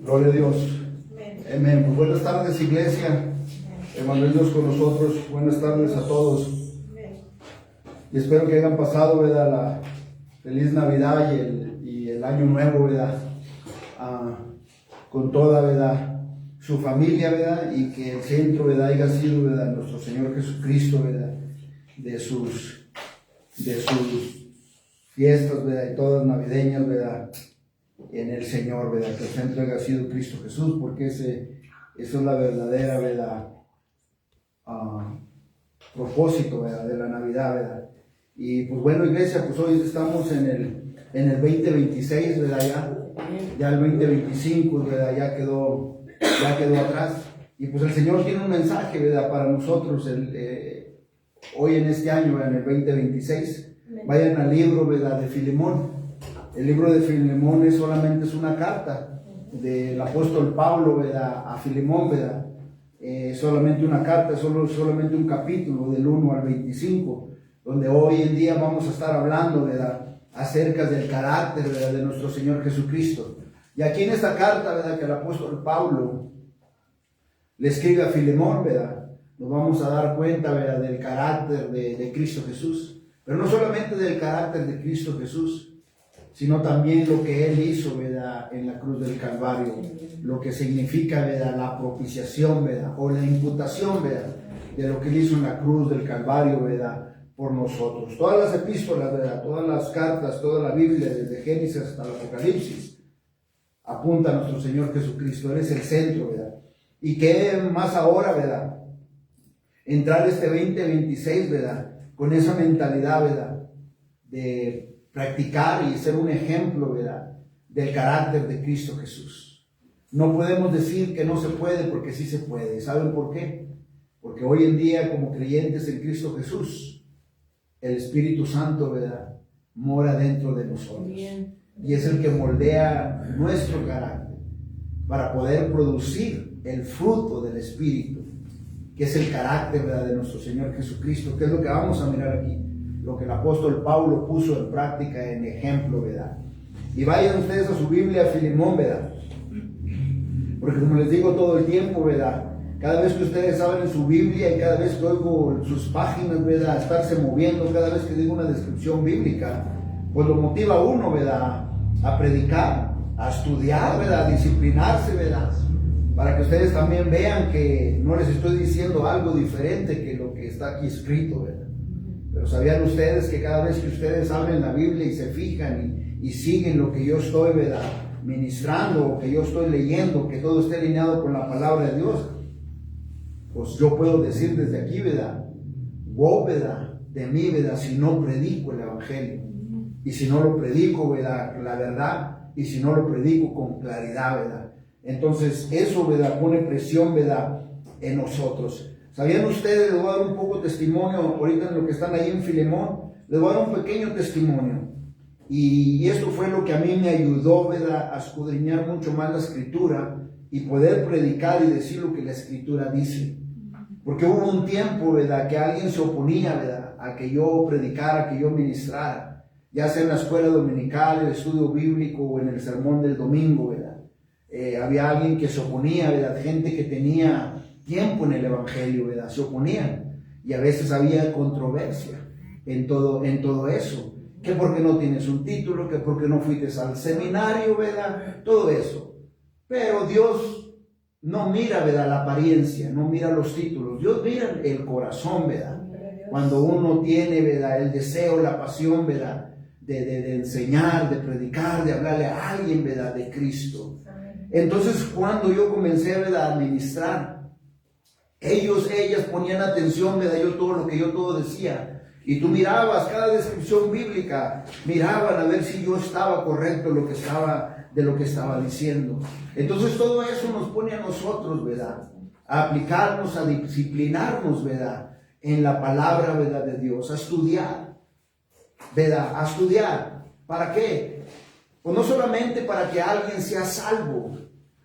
Gloria a Dios. Amén. Pues buenas tardes, iglesia. Emanuel Dios con nosotros. Buenas tardes a todos. Y espero que hayan pasado, ¿verdad?, la feliz Navidad y el año nuevo, ¿verdad?, con toda, ¿verdad?, su familia, ¿verdad?, y que el centro, ¿verdad?, haya sido, ¿verdad?, nuestro Señor Jesucristo, ¿verdad?, de sus fiestas, ¿verdad?, y todas navideñas, ¿verdad?, en el Señor, ¿verdad?, que el centro haya sido Cristo Jesús, porque esa es la verdadera, ¿verdad?, propósito, ¿verdad?, de la Navidad, ¿verdad? Y pues bueno, iglesia, pues hoy estamos en el 2026, ¿verdad? Ya el 2025, ¿verdad?, ya quedó atrás. Y pues el Señor tiene un mensaje, ¿verdad?, para nosotros hoy en este año, ¿verdad?, en el 2026. Vayan al libro, ¿verdad?, de Filemón. El libro de Filemón solamente es una carta del apóstol Pablo, ¿verdad?, a Filemón, ¿verdad? Solamente una carta, solamente un capítulo del 1 al 25, donde hoy en día vamos a estar hablando, ¿verdad?, acerca del carácter, ¿verdad?, de nuestro Señor Jesucristo. Y aquí en esta carta, ¿verdad?, que el apóstol Pablo le escribe a Filemón, ¿verdad?, nos vamos a dar cuenta, ¿verdad?, del carácter de Cristo Jesús. Pero no solamente del carácter de Cristo Jesús, sino también lo que Él hizo, ¿verdad?, en la cruz del Calvario, lo que significa, ¿verdad?, la propiciación, ¿verdad?, o la imputación, ¿verdad?, de lo que Él hizo en la cruz del Calvario, ¿verdad?, por nosotros. Todas las epístolas, ¿verdad?, todas las cartas, toda la Biblia, desde Génesis hasta el Apocalipsis, apunta a nuestro Señor Jesucristo. Él es el centro, ¿verdad? Y que más ahora, ¿verdad?, entrar este 2026, ¿verdad?, con esa mentalidad, ¿verdad?, de practicar y ser un ejemplo, ¿verdad?, del carácter de Cristo Jesús. No podemos decir que no se puede, porque sí se puede. ¿Saben por qué? Porque hoy en día, como creyentes en Cristo Jesús, el Espíritu Santo, ¿verdad?, mora dentro de nosotros. Bien. Y es el que moldea nuestro carácter para poder producir el fruto del Espíritu, que es el carácter, ¿verdad?, de nuestro Señor Jesucristo, que es lo que vamos a mirar aquí, lo que el apóstol Pablo puso en práctica, en ejemplo, ¿verdad? Y vayan ustedes a su Biblia, a Filemón, ¿verdad? Porque como les digo todo el tiempo, ¿verdad?, cada vez que ustedes abren su Biblia y cada vez que oigo sus páginas, ¿verdad?, estarse moviendo, cada vez que digo una descripción bíblica, pues lo motiva a uno, ¿verdad?, a predicar, a estudiar, ¿verdad?, a disciplinarse, ¿verdad?, para que ustedes también vean que no les estoy diciendo algo diferente que lo que está aquí escrito, ¿verdad? Pero ¿sabían ustedes que cada vez que ustedes abren la Biblia y se fijan y siguen lo que yo estoy, ¿verdad?, ministrando, o que yo estoy leyendo, que todo esté alineado con la palabra de Dios? Pues yo puedo decir desde aquí, ¿verdad?, wow, ¿verdad?, de mí, ¿verdad?, si no predico el Evangelio, y si no lo predico, ¿verdad?, la verdad, y si no lo predico con claridad, ¿verdad? Entonces eso, ¿verdad?, pone presión, ¿verdad?, en nosotros. ¿Sabían ustedes? Les voy a dar un poco de testimonio ahorita en lo que están ahí en Filemón. Les voy a dar un pequeño testimonio. Y esto fue lo que a mí me ayudó, ¿verdad?, a escudriñar mucho más la Escritura y poder predicar y decir lo que la Escritura dice. Porque hubo un tiempo, ¿verdad?, que alguien se oponía, ¿verdad?, a que yo predicara, que yo ministrara, ya sea en la escuela dominical, el estudio bíblico o en el sermón del domingo, ¿verdad? Había alguien que se oponía, ¿verdad?, gente que tenía tiempo en el Evangelio, ¿verdad?, se oponían, y a veces había controversia en todo eso, que porque no tienes un título, que porque no fuiste al seminario, ¿verdad?, todo eso. Pero Dios no mira, ¿verdad?, la apariencia, no mira los títulos, Dios mira el corazón, ¿verdad?, cuando uno tiene, ¿verdad?, el deseo, la pasión, ¿verdad?, de enseñar, de predicar, de hablarle a alguien, ¿verdad?, de Cristo. Entonces, cuando yo comencé, ¿verdad?, a ministrar, ellas ponían atención, ¿verdad?, todo lo que yo decía. Y tú mirabas cada descripción bíblica, miraban a ver si yo estaba correcto de lo que estaba diciendo. Entonces todo eso nos pone a nosotros, ¿verdad?, a aplicarnos, a disciplinarnos, ¿verdad?, en la palabra, ¿verdad?, de Dios, a estudiar, ¿verdad?, a estudiar. ¿Para qué? Pues no solamente para que alguien sea salvo,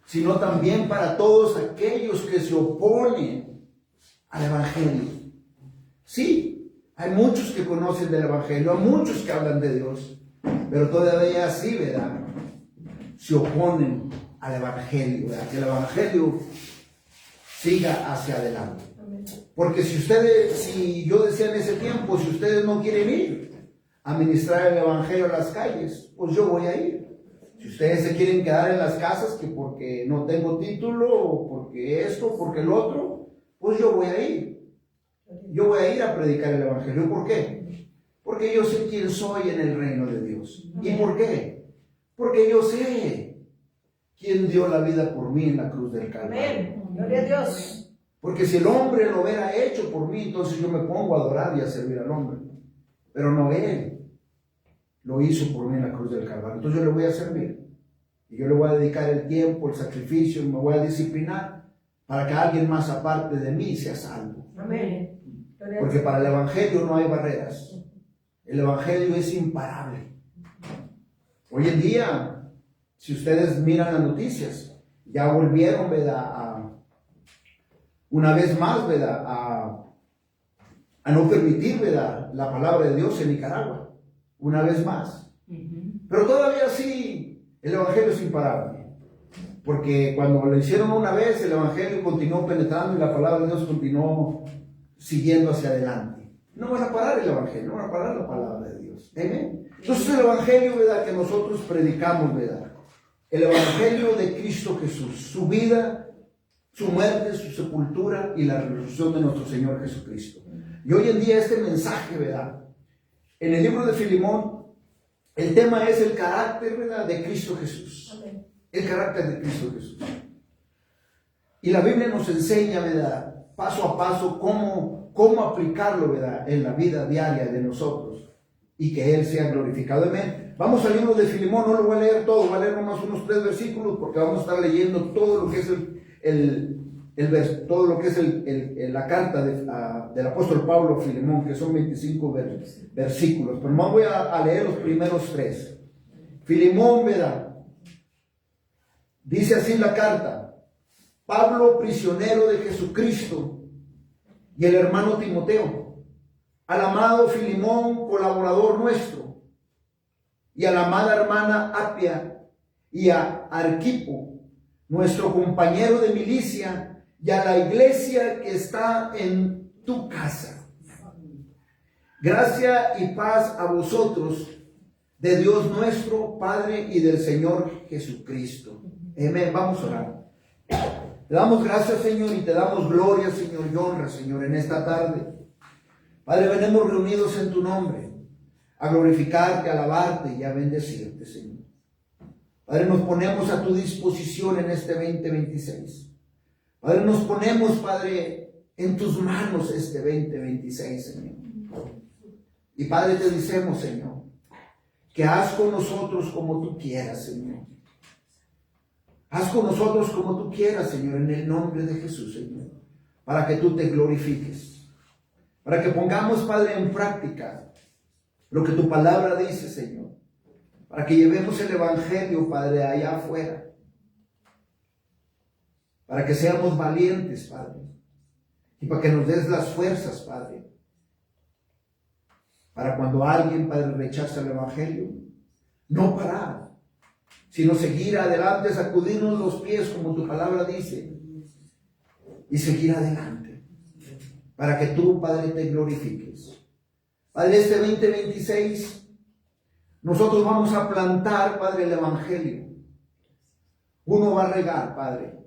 sino también para todos aquellos que se oponen al Evangelio. Sí, hay muchos que conocen del Evangelio, hay muchos que hablan de Dios, pero todavía así, ¿verdad?, se oponen al Evangelio, ¿verdad? Que el Evangelio siga hacia adelante. Porque si yo decía en ese tiempo, si ustedes no quieren ir a ministrar el Evangelio a las calles, pues yo voy a ir. Si ustedes se quieren quedar en las casas, que porque no tengo título, o porque esto, porque el otro, pues yo voy a ir. Yo voy a ir a predicar el Evangelio. ¿Por qué? Porque yo sé quién soy en el reino de Dios. ¿Y por qué? Porque yo sé quién dio la vida por mí en la cruz del Calvario. Amén. Gloria a Dios. Porque si el hombre lo hubiera hecho por mí, entonces yo me pongo a adorar y a servir al hombre. Pero no, él lo hizo por mí en la cruz del Calvario. Entonces yo le voy a servir. Y yo le voy a dedicar el tiempo, el sacrificio, y me voy a disciplinar para que alguien más aparte de mí sea salvo. Amén. Porque para el Evangelio no hay barreras. El Evangelio es imparable. Hoy en día, si ustedes miran las noticias, ya volvieron, ¿verdad? Una vez más, ¿verdad? A no permitir, ¿verdad?, la palabra de Dios en Nicaragua. Una vez más. Pero todavía sí, el Evangelio es imparable. Porque cuando lo hicieron una vez, el Evangelio continuó penetrando y la palabra de Dios continuó siguiendo hacia adelante. No van a parar el Evangelio, no van a parar la palabra de Dios. Amén. Entonces el Evangelio, ¿verdad?, que nosotros predicamos, ¿verdad?, el Evangelio de Cristo Jesús, su vida, su muerte, su sepultura y la resurrección de nuestro Señor Jesucristo. Y hoy en día este mensaje, ¿verdad?, en el libro de Filemón, el tema es el carácter, ¿verdad?, de Cristo Jesús. El carácter de Cristo Jesús. Y la Biblia nos enseña, ¿verdad?, paso a paso cómo aplicarlo, ¿verdad?, en la vida diaria de nosotros y que Él sea glorificado. Amén. Vamos al libro de Filemón, no lo voy a leer todo, voy a leer nomás unos 3 versículos porque vamos a estar leyendo todo lo que es la carta del apóstol Pablo a Filemón, que son 25 versículos. Pero no voy a leer los primeros 3. Filemón, ¿verdad?, dice así la carta: Pablo, prisionero de Jesucristo, y el hermano Timoteo, al amado Filemón, colaborador nuestro, y a la amada hermana Apia, y a Arquipo, nuestro compañero de milicia, y a la iglesia que está en tu casa. Gracia y paz a vosotros, de Dios nuestro Padre y del Señor Jesucristo. Amén. Vamos a orar. Te damos gracias, Señor, y te damos gloria, Señor, y honra, Señor, en esta tarde. Padre, venimos reunidos en tu nombre a glorificarte, a alabarte y a bendecirte, Señor. Padre, nos ponemos a tu disposición en este 2026. Padre, nos ponemos, Padre, en tus manos este 2026, Señor. Y Padre, te decimos, Señor, que haz con nosotros como tú quieras, Señor. Haz con nosotros como tú quieras, Señor, en el nombre de Jesús, Señor, para que tú te glorifiques, para que pongamos, Padre, en práctica lo que tu palabra dice, Señor, para que llevemos el Evangelio, Padre, allá afuera, para que seamos valientes, Padre, y para que nos des las fuerzas, Padre, para cuando alguien, Padre, rechaza el Evangelio, no parar, sino seguir adelante, sacudirnos los pies, como tu palabra dice, y seguir adelante, para que tú, Padre, te glorifiques. Padre, este 2026, nosotros vamos a plantar, Padre, el Evangelio. Uno va a regar, Padre,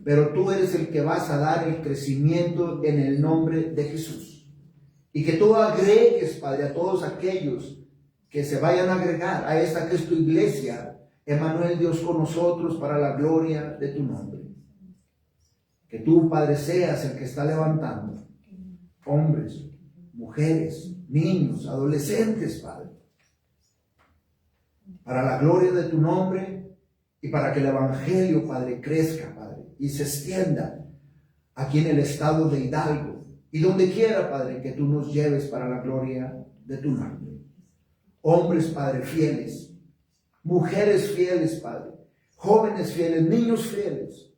pero tú eres el que vas a dar el crecimiento en el nombre de Jesús. Y que tú agregues, Padre, a todos aquellos que se vayan a agregar a esta que es tu iglesia, Emmanuel, Dios con nosotros, para la gloria de tu nombre. Que tú, Padre, seas el que está levantando hombres, mujeres, niños, adolescentes, Padre, para la gloria de tu nombre y para que el Evangelio, Padre, crezca, Padre, y se extienda aquí en el estado de Hidalgo y donde quiera, Padre, que tú nos lleves para la gloria de tu nombre. Hombres, Padre, fieles, mujeres fieles, Padre, jóvenes fieles, niños fieles,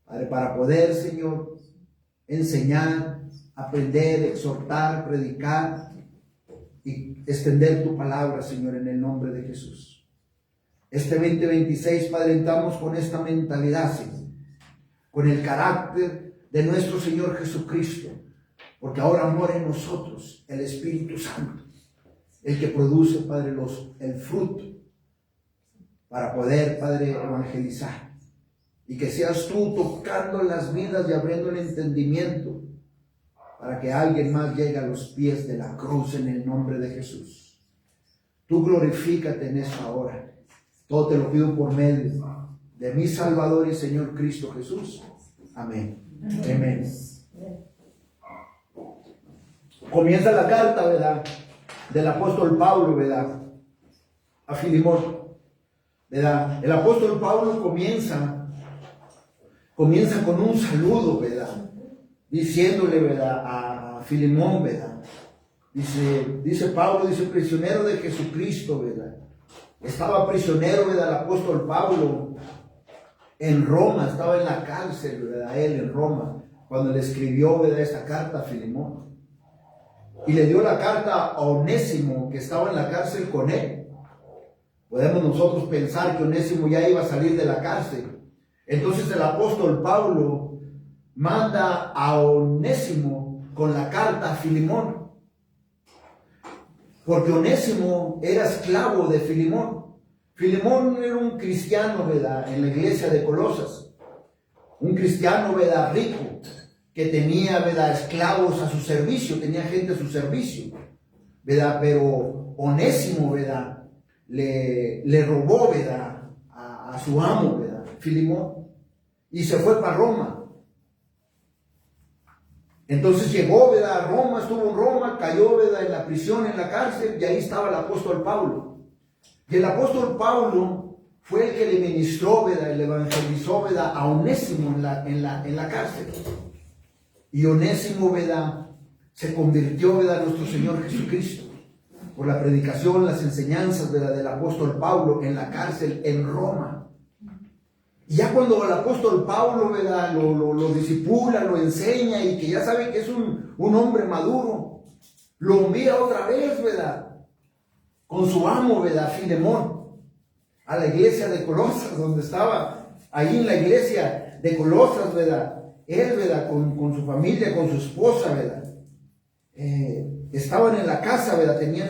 Padre, para poder, Señor, enseñar, aprender, exhortar, predicar y extender tu palabra, Señor, en el nombre de Jesús. Este 2026, Padre, entramos con esta mentalidad, Señor, con el carácter de nuestro Señor Jesucristo, porque ahora mora en nosotros el Espíritu Santo, el que produce, Padre, el fruto para poder, Padre, evangelizar. Y que seas tú tocando las vidas y abriendo el entendimiento para que alguien más llegue a los pies de la cruz en el nombre de Jesús. Tú glorifícate en esta hora. Todo te lo pido por medio de mi Salvador y Señor Cristo Jesús. Amén. Amén. Comienza la carta, ¿verdad?, del apóstol Pablo, ¿verdad?, a Filemón, ¿verdad? El apóstol Pablo comienza con un saludo, ¿verdad?, diciéndole, ¿verdad?, a Filemón, ¿verdad? Dice Pablo, dice, prisionero de Jesucristo, ¿verdad? Estaba prisionero, ¿verdad?, el apóstol Pablo en Roma, estaba en la cárcel, ¿verdad?, él en Roma, cuando le escribió, ¿verdad?, esta carta a Filemón. Y le dio la carta a Onésimo, que estaba en la cárcel con él. Podemos nosotros pensar que Onésimo ya iba a salir de la cárcel. Entonces el apóstol Pablo manda a Onésimo con la carta a Filemón, porque Onésimo era esclavo de Filemón. Filemón era un cristiano, ¿verdad?, en la iglesia de Colosas, un cristiano, ¿verdad?, rico, que tenía, ¿verdad?, esclavos a su servicio, tenía gente a su servicio, ¿verdad? Pero Onésimo, ¿verdad?, le robó, ¿verdad?, a su amo, ¿verdad?, Filemón, y se fue para Roma. Entonces llegó, ¿verdad?, a Roma, estuvo en Roma, cayó, ¿verdad?, en la prisión, en la cárcel, y ahí estaba el apóstol Pablo. Y el apóstol Pablo fue el que le ministró, ¿verdad?, y le evangelizó, ¿verdad?, a Onésimo en la cárcel. Y Onésimo, ¿verdad?, se convirtió, ¿verdad?, a nuestro Señor Jesucristo por la predicación, las enseñanzas, ¿verdad?, del apóstol Pablo en la cárcel en Roma. Y ya cuando el apóstol Pablo, ¿verdad?, lo discipula, lo enseña, y que ya sabe que es un hombre maduro, lo envía otra vez, ¿verdad?, con su amo, ¿verdad?, Filemón, a la iglesia de Colosas, donde estaba, ahí en la iglesia de Colosas, ¿verdad?, él, ¿verdad?, con su familia, con su esposa, ¿verdad?, estaban en la casa, ¿verdad?, tenían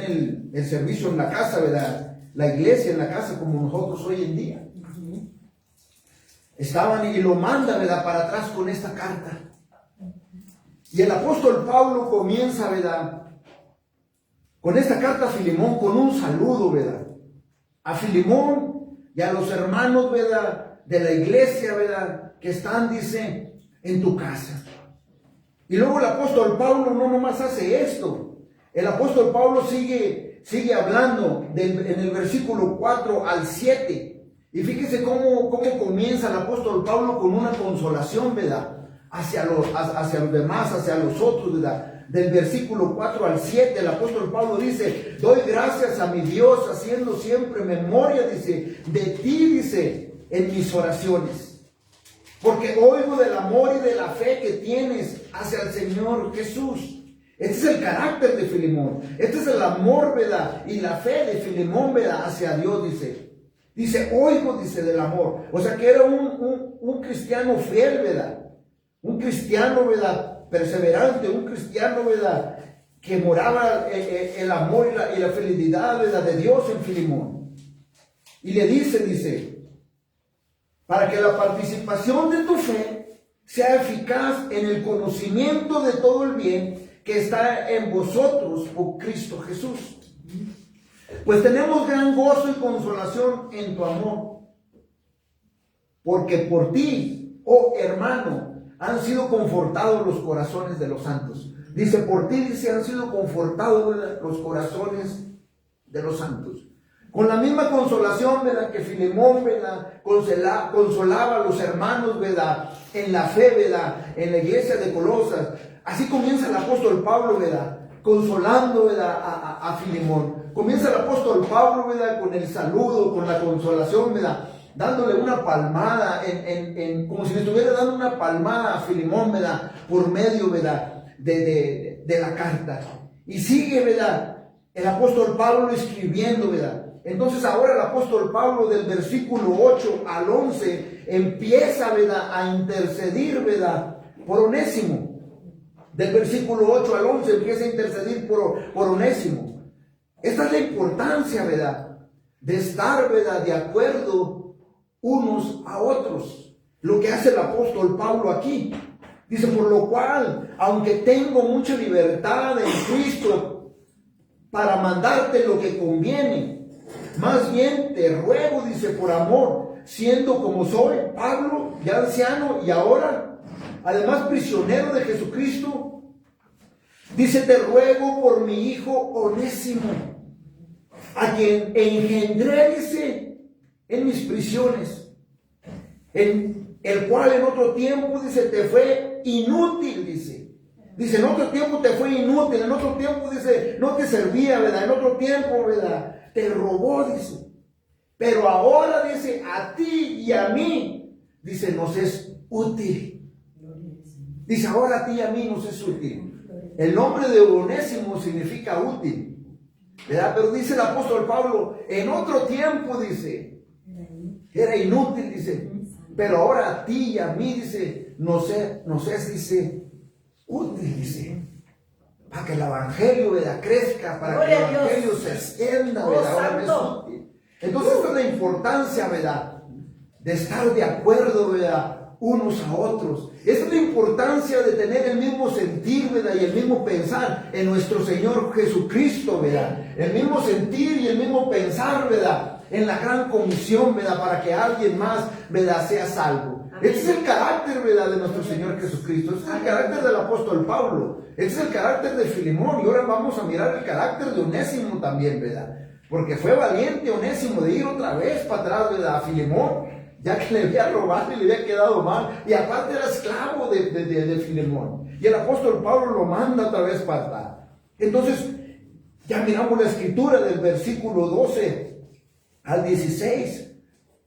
el servicio en la casa, ¿verdad?, la iglesia en la casa, como nosotros hoy en día. Estaban, y lo manda, ¿verdad?, para atrás con esta carta. Y el apóstol Pablo comienza, ¿verdad?, con esta carta a Filemón, con un saludo, ¿verdad?, a Filemón y a los hermanos, ¿verdad?, de la iglesia, ¿verdad?, que están, dice, en tu casa. Y luego el apóstol Pablo no nomás hace esto. El apóstol Pablo sigue hablando en el versículo 4 al 7. Y fíjese cómo comienza el apóstol Pablo con una consolación, ¿verdad?, hacia los demás, hacia los otros, ¿verdad? Del versículo 4 al 7, el apóstol Pablo dice, doy gracias a mi Dios, haciendo siempre memoria, dice, de ti, dice, en mis oraciones. Porque oigo del amor y de la fe que tienes hacia el Señor Jesús. Este es el carácter de Filemón. Este es el amor, ¿verdad?, y la fe de Filemón, ¿verdad?, hacia Dios, dice. Dice, oigo, dice, del amor. O sea que era un cristiano fiel, ¿verdad? Un cristiano, ¿verdad?, perseverante. Un cristiano, ¿verdad?, que moraba el amor y la fidelidad, ¿verdad?, de Dios en Filemón. Y le dice, para que la participación de tu fe sea eficaz en el conocimiento de todo el bien que está en vosotros por Cristo Jesús. Pues tenemos gran gozo y consolación en tu amor, porque por ti, oh hermano, han sido confortados los corazones de los santos. Dice, por ti, dice, han sido confortados los corazones de los santos. Con la misma consolación, ¿verdad?, que Filemón, ¿verdad?, consolaba a los hermanos, ¿verdad?, en la fe, ¿verdad?, en la iglesia de Colosas. Así comienza el apóstol Pablo, ¿verdad?, consolando, ¿verdad?, a Filemón. Comienza el apóstol Pablo, ¿verdad?, con el saludo, con la consolación, ¿verdad?, dándole una palmada, como si le estuviera dando una palmada a Filemón, ¿verdad?, por medio, ¿verdad?, de la carta. Y sigue, ¿verdad?, el apóstol Pablo escribiendo, ¿verdad?, Entonces ahora el apóstol Pablo del versículo 8 al 11 empieza, ¿verdad?, a intercedir, ¿verdad?, por Onésimo. Del versículo 8 al 11 empieza a intercedir por Onésimo. Esta es la importancia, ¿verdad?, de estar, ¿verdad?, de acuerdo unos a otros. Lo que hace el apóstol Pablo aquí. Dice, por lo cual, aunque tengo mucha libertad en Cristo para mandarte lo que conviene, más bien te ruego, dice, por amor, siendo como soy, Pablo, ya anciano y ahora, además prisionero de Jesucristo, dice, te ruego por mi hijo Onésimo, a quien engendré, dice, en mis prisiones, en el cual en otro tiempo, dice, te fue inútil, dice, en otro tiempo te fue inútil, en otro tiempo, dice, no te servía, ¿verdad?, en otro tiempo, ¿verdad?, te robó, dice, pero ahora, dice, a ti y a mí, dice, nos es útil. Dice, ahora a ti y a mí nos es útil. El nombre de Onésimo significa útil, ¿verdad? Pero dice el apóstol Pablo, en otro tiempo, dice, era inútil, dice, pero ahora a ti y a mí, dice, nos es, dice, útil, dice, para que el evangelio, ¿verdad?, crezca, para que el evangelio se extienda, ¿verdad? Ahora es útil. Entonces esta es la importancia, ¿verdad?, de estar de acuerdo, ¿verdad?, unos a otros. Esta es la importancia de tener el mismo sentir, ¿verdad?, y el mismo pensar en nuestro Señor Jesucristo, ¿verdad?, el mismo sentir y el mismo pensar, ¿verdad?, en la gran comisión, ¿verdad?, para que alguien más, ¿verdad?, sea salvo. Este es el carácter, ¿verdad?, de nuestro Señor Jesucristo. Este es el carácter del apóstol Pablo. Este es el carácter de Filemón. Y ahora vamos a mirar el carácter de Onésimo también, ¿verdad?, porque fue valiente Onésimo de ir otra vez para atrás, ¿verdad?, a Filemón, ya que le había robado y le había quedado mal, y aparte era esclavo de Filemón, y el apóstol Pablo lo manda otra vez para atrás. Entonces ya miramos la escritura del versículo 12 al 16,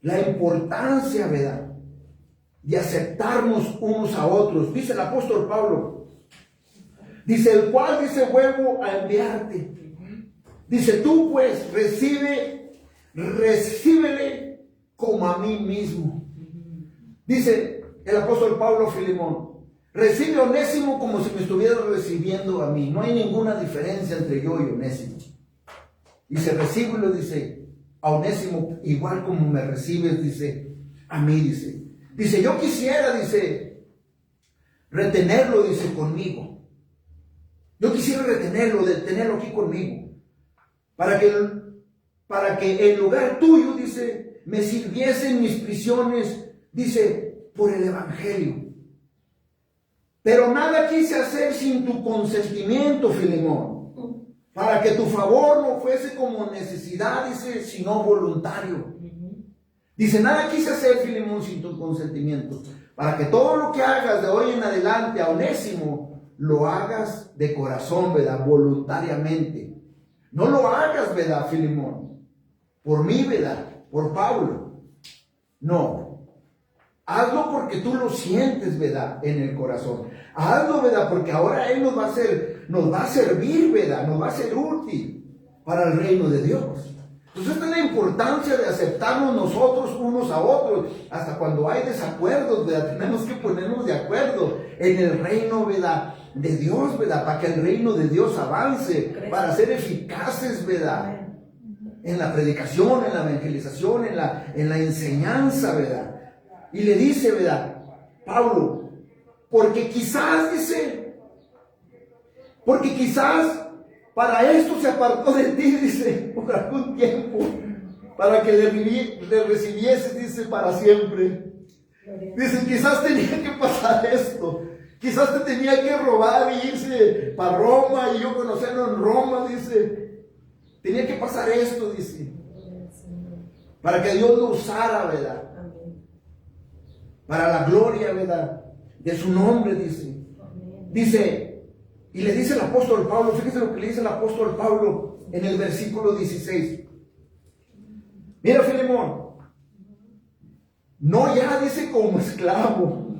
la importancia, ¿verdad?, de aceptarnos unos a otros. Dice el apóstol Pablo, dice, el cual, dice, vuelvo a enviarte. Dice, tú pues recíbele como a mí mismo. Dice el apóstol Pablo a Filemón, recibe a Onésimo como si me estuviera recibiendo a mí. No hay ninguna diferencia entre yo y Onésimo. Dice, recíbelo, dice, a Onésimo igual como me recibes, dice, a mí, dice. Dice, yo quisiera, dice, retenerlo, dice, conmigo. Yo quisiera retenerlo, tenerlo aquí conmigo. Para que en lugar tuyo, dice, me sirviesen mis prisiones, dice, por el evangelio. Pero nada quise hacer sin tu consentimiento, Filemón, para que tu favor no fuese como necesidad, dice, sino voluntario. Dice, nada quise hacer, Filemón, sin tu consentimiento, para que todo lo que hagas de hoy en adelante a Onésimo, lo hagas de corazón, ¿verdad?, voluntariamente. No lo hagas, ¿verdad, Filemón?, por mí, ¿verdad?, por Pablo. No. Hazlo porque tú lo sientes, ¿verdad?, en el corazón. Hazlo, ¿verdad?, porque ahora Él nos va a servir, ¿verdad?, nos va a ser útil para el reino de Dios. Entonces esta es la importancia de aceptarnos nosotros unos a otros. Hasta cuando hay desacuerdos, ¿verdad?, tenemos que ponernos de acuerdo en el reino, ¿verdad?, de Dios, ¿verdad?, para que el reino de Dios avance, para ser eficaces, ¿verdad?, en la predicación, en la evangelización, en la enseñanza, ¿verdad? Y le dice, ¿verdad?, Pablo, porque quizás para esto se apartó de ti, dice, por algún tiempo, para que le recibiese, dice, para siempre. Dice, quizás tenía que pasar esto. Quizás te tenía que robar y irse para Roma y yo conocerlo en Roma, dice. Tenía que pasar esto, dice. Para que Dios lo usara, ¿verdad? Para la gloria, ¿verdad?, de su nombre, dice. Dice, y le dice el apóstol Pablo, fíjese lo que le dice el apóstol Pablo en el versículo 16. Mira, Filemón, no ya dice como esclavo,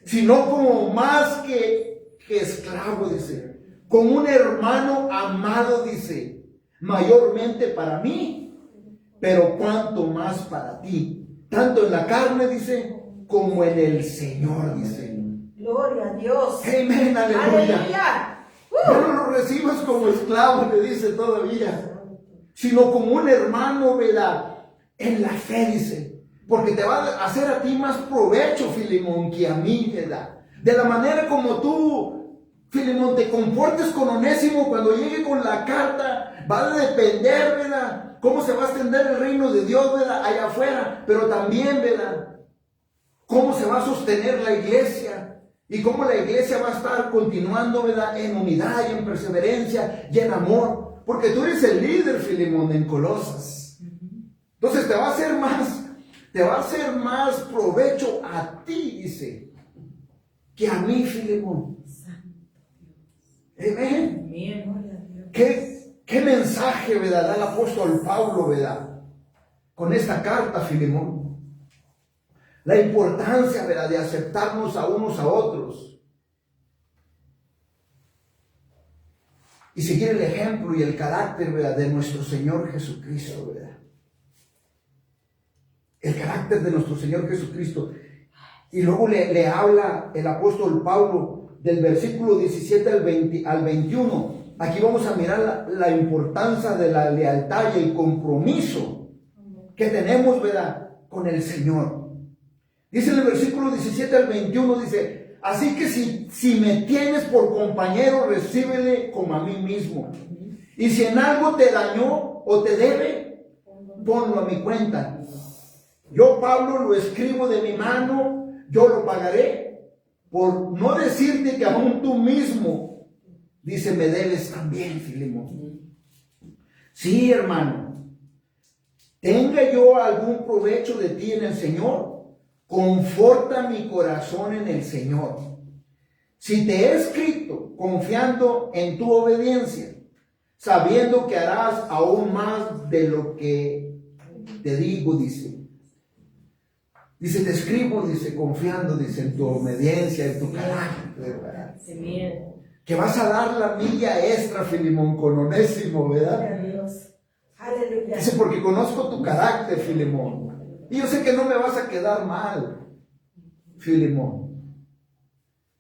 sino como más que esclavo, dice, como un hermano amado, dice, mayormente para mí, pero cuanto más para ti, tanto en la carne, dice, como en el Señor, dice. Gloria a Dios. Amén, aleluya. Aleluya. Ya no lo recibas como esclavo, le dice todavía, sino como un hermano, ¿verdad? En la fe, dice, porque te va a hacer a ti más provecho, Filemón, que a mí, ¿verdad? De la manera como tú, Filemón, te comportes con Onésimo cuando llegue con la carta, va a depender, ¿verdad? Cómo se va a extender el reino de Dios, ¿verdad? Allá afuera, pero también, ¿verdad? Cómo se va a sostener la iglesia. Y cómo la iglesia va a estar continuando, ¿verdad? En unidad y en perseverancia y en amor. Porque tú eres el líder, Filemón, en Colosas. Entonces te va a hacer más provecho a ti, dice, que a mí, Filemón. Amén. ¿Qué mensaje, ¿verdad? Da el apóstol Pablo, ¿verdad? Con esta carta, Filemón. La importancia, ¿verdad?, de aceptarnos a unos a otros y seguir el ejemplo y el carácter, ¿verdad?, de nuestro Señor Jesucristo, ¿verdad? El carácter de nuestro Señor Jesucristo. Y luego le habla el apóstol Pablo del versículo 17 al 21. Aquí vamos a mirar la importancia de la lealtad y el compromiso que tenemos, ¿verdad?, con el Señor. Dice en el versículo 17 al 21, dice, así que si me tienes por compañero, recíbele como a mí mismo. Y si en algo te dañó o te debe, ponlo a mi cuenta. Yo, Pablo, lo escribo de mi mano, yo lo pagaré, por no decirte que aún tú mismo, dice, me debes también, Filemón. Sí, hermano, tenga yo algún provecho de ti en el Señor, conforta mi corazón en el Señor. Si te he escrito confiando en tu obediencia, sabiendo que harás aún más de lo que te digo, dice. Dice, te escribo, dice, confiando, dice, en tu obediencia, en tu carácter, ¿verdad? Que vas a dar la milla extra, Filemón, con Onésimo, ¿verdad? Aleluya. Dice, porque conozco tu carácter, Filemón. Y yo sé que no me vas a quedar mal, Filemón.